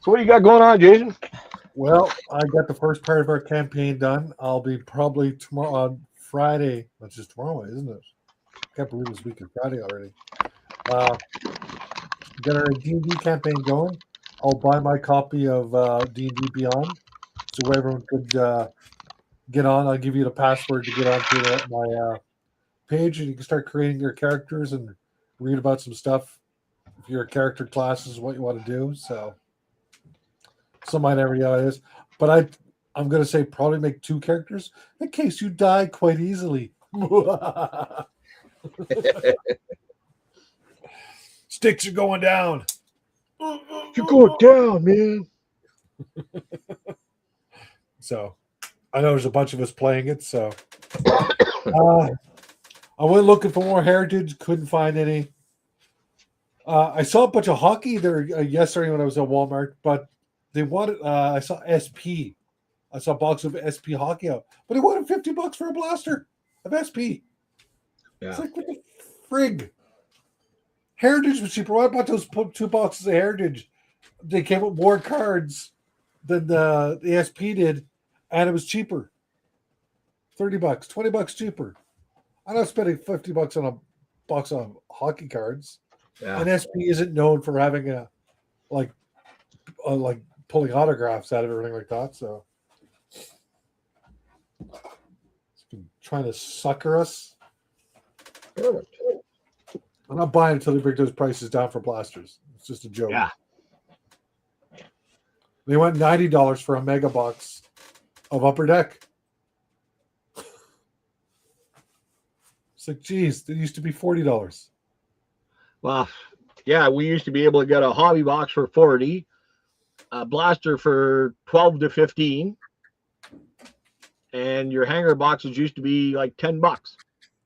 So what do you got going on, Jason? Well, I got the first part of our campaign done. I'll be probably tomorrow on Friday. That's just tomorrow, isn't it? I can't believe this week is Friday already. Get our D&D campaign going. I'll buy my copy of D&D Beyond, so everyone could get on. I'll give you the password to get onto my page, and you can start creating your characters and read about some stuff. If your character class is what you want to do, so some might never know it is. But I'm going to say probably make 2 characters in case you die quite easily. Sticks are going down. You go down, man. So I know there's a bunch of us playing it. So I went looking for more Heritage, couldn't find any. I saw a bunch of hockey there yesterday when I was at Walmart, but they wanted. I saw SP. I saw a box of SP hockey out, but they wanted $50 for a blaster of SP. Yeah. It's like, what the frig? Heritage was cheaper. Why bought those 2 boxes of Heritage? They came with more cards than the SP did, and it was cheaper. $30, $20 cheaper. I'm not spending $50 on a box of hockey cards. Yeah. And SP isn't known for having a like pulling autographs out of everything like that. So it's been trying to sucker us. I'm not buying until they bring those prices down for blasters. It's just a joke. Yeah. They went $90 for a mega box of Upper Deck. It's like, geez, it used to be $40. Well, yeah, we used to be able to get a hobby box for 40, a blaster for 12 to 15, and your hanger boxes used to be like $10.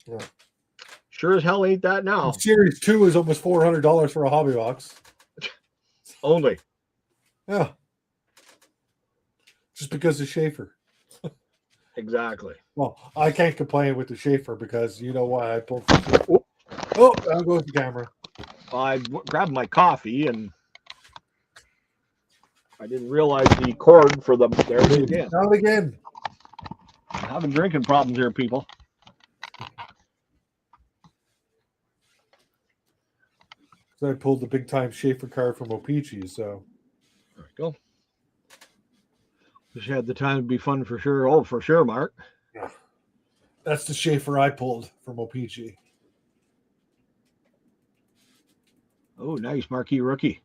Yeah. Sure as hell ain't that now. Series 2 is almost $400 for a hobby box. Only. Yeah. Just because of Schaefer. Exactly. Well, I can't complain with the Schaefer because you know why I pulled. Oh, I'll go with the camera. I grabbed my coffee and I didn't realize the cord for the. There it is again. Not again. I'm having drinking problems here, people. So I pulled the big time Schaefer card from Opeachy. So there we go. Just had the time to be fun for sure. Oh, for sure, Mark. Yeah. That's the Schaefer I pulled from Opeachy. Oh, nice marquee rookie.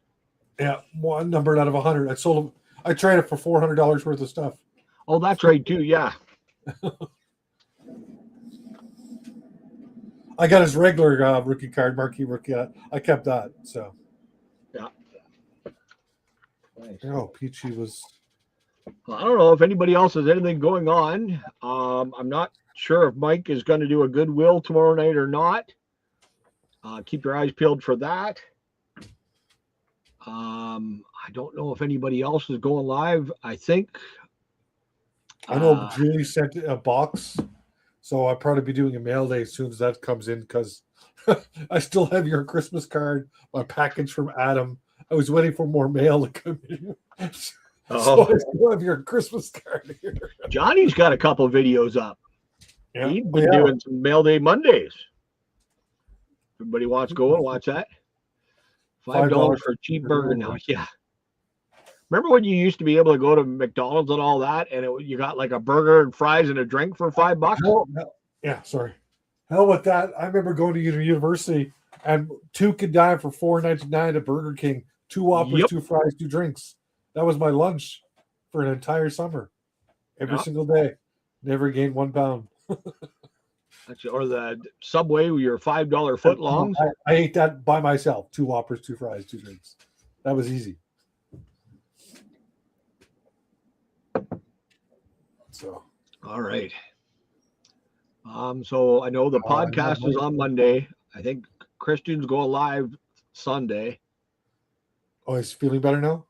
Yeah, 1 numbered out of 100. I sold him. I traded it for $400 worth of stuff. Oh, that's right too. Yeah. I got his regular rookie card, marquee rookie. I kept that. So yeah. Nice. Oh, Peachy was. Well, I don't know if anybody else has anything going on. I'm not sure if Mike is going to do a Goodwill tomorrow night or not. Keep your eyes peeled for that. I don't know if anybody else is going live. I think. I know Julie sent a box, so I'll probably be doing a mail day as soon as that comes in because I still have your Christmas card, my package from Adam. I was waiting for more mail to come in. So I still have your Christmas card here. Johnny's got a couple of videos up. Yeah. He's been doing some mail day Mondays. Everybody wants to go and watch that. $5 for a cheap burger now. Yeah. Remember when you used to be able to go to McDonald's and all that, and you got like a burger and fries and a drink for $5? Yeah, sorry. Hell with that. I remember going to university and 2 could dime for $4.99 at Burger King. 2 Whoppers, 2 fries, 2 drinks. That was my lunch for an entire summer. Every single day. Never gained 1 pound. Or the Subway with your $5 footlongs. I ate that by myself. 2 Whoppers, 2 fries, 2 drinks. That was easy. So, all right. So I know the podcast is on Monday. I think Christian's going live Sunday. Oh, he's feeling better now?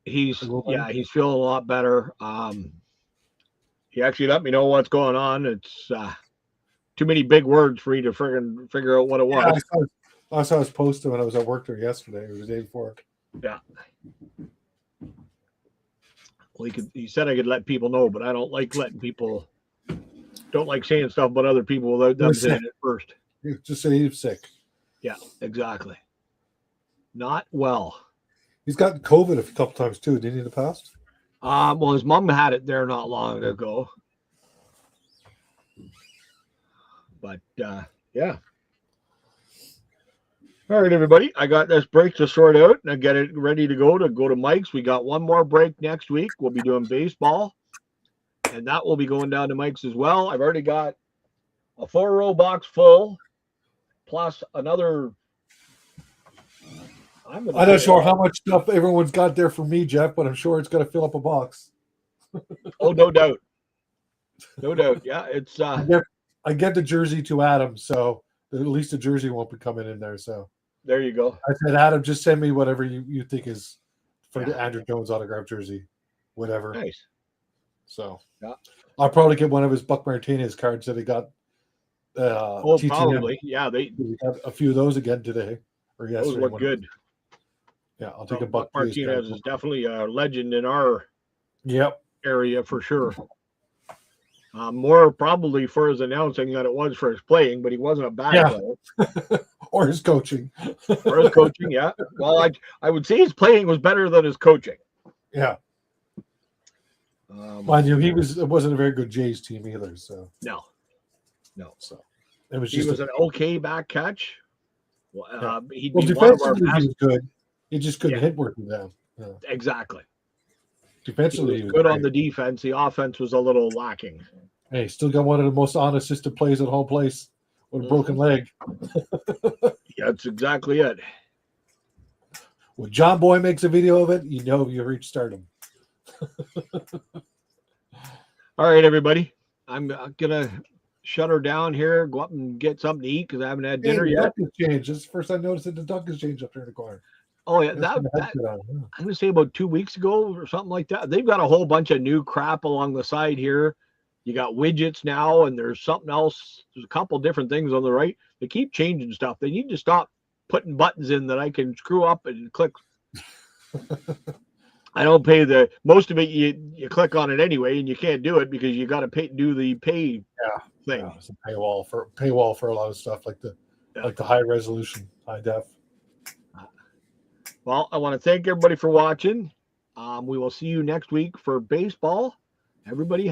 He's feeling a lot better. He actually let me know what's going on. It's too many big words for me to figure out what it was. Yeah, I saw his post when I was at work there yesterday. It was the day before. Yeah. Well, he said I could let people know, but I don't like letting people. Don't like saying stuff about other people without them saying it first. Just say he's sick. Yeah, exactly. Not well. He's gotten COVID a couple times too. Didn't he in the past? Well, his mom had it there not long ago. But yeah. All right, everybody. I got this break to sort out and I get it ready to go to Mike's. We got one more break next week. We'll be doing baseball. And that will be going down to Mike's as well. I've already got a 4-row box full, plus another. I'm not sure how much stuff everyone's got there for me, Jeff, but I'm sure it's going to fill up a box. Oh, no doubt. No doubt. Yeah, it's. I get the jersey to Adam, so at least the jersey won't be coming in there. So there you go. I said, Adam, just send me whatever you think is for the Andrew Jones autograph jersey, whatever. Nice. So I'll probably get one of his Buck Martinez cards that he got. Probably. Yeah, we got a few of those again today or yesterday. Those look good. Yeah, I'll take a Buck Martinez is definitely a legend in our area for sure. More probably for his announcing than it was for his playing, but he wasn't a bad player. Or his coaching. Or his coaching, yeah. Well, I would say his playing was better than his coaching. Yeah. Mind you, it wasn't a very good Jays team either. So no. So it was he was an okay back catch. Well, defensively he was good. He just couldn't hit worth it down. Yeah. Exactly. Defensively, he was good on the defense. The offense was a little lacking. Hey, still got one of the most unassisted plays at home place with a broken leg. Yeah, that's exactly it. When John Boy makes a video of it, you know you reach stardom. All right, everybody. I'm gonna shut her down here. Go up and get something to eat because I haven't had dinner yet. Duck has changed. This is the first I noticed that the duck has changed up there in the corner. Oh yeah, I'm gonna say about 2 weeks ago or something like that. They've got a whole bunch of new crap along the side here. You got widgets now, and there's something else. There's a couple different things on the right. They keep changing stuff. They need to stop putting buttons in that I can screw up and click. I don't pay most of it. You click on it anyway, and you can't do it because you got to do the pay thing. Yeah, it's a paywall for a lot of stuff like the high resolution, high def. Well, I want to thank everybody for watching. We will see you next week for baseball. Everybody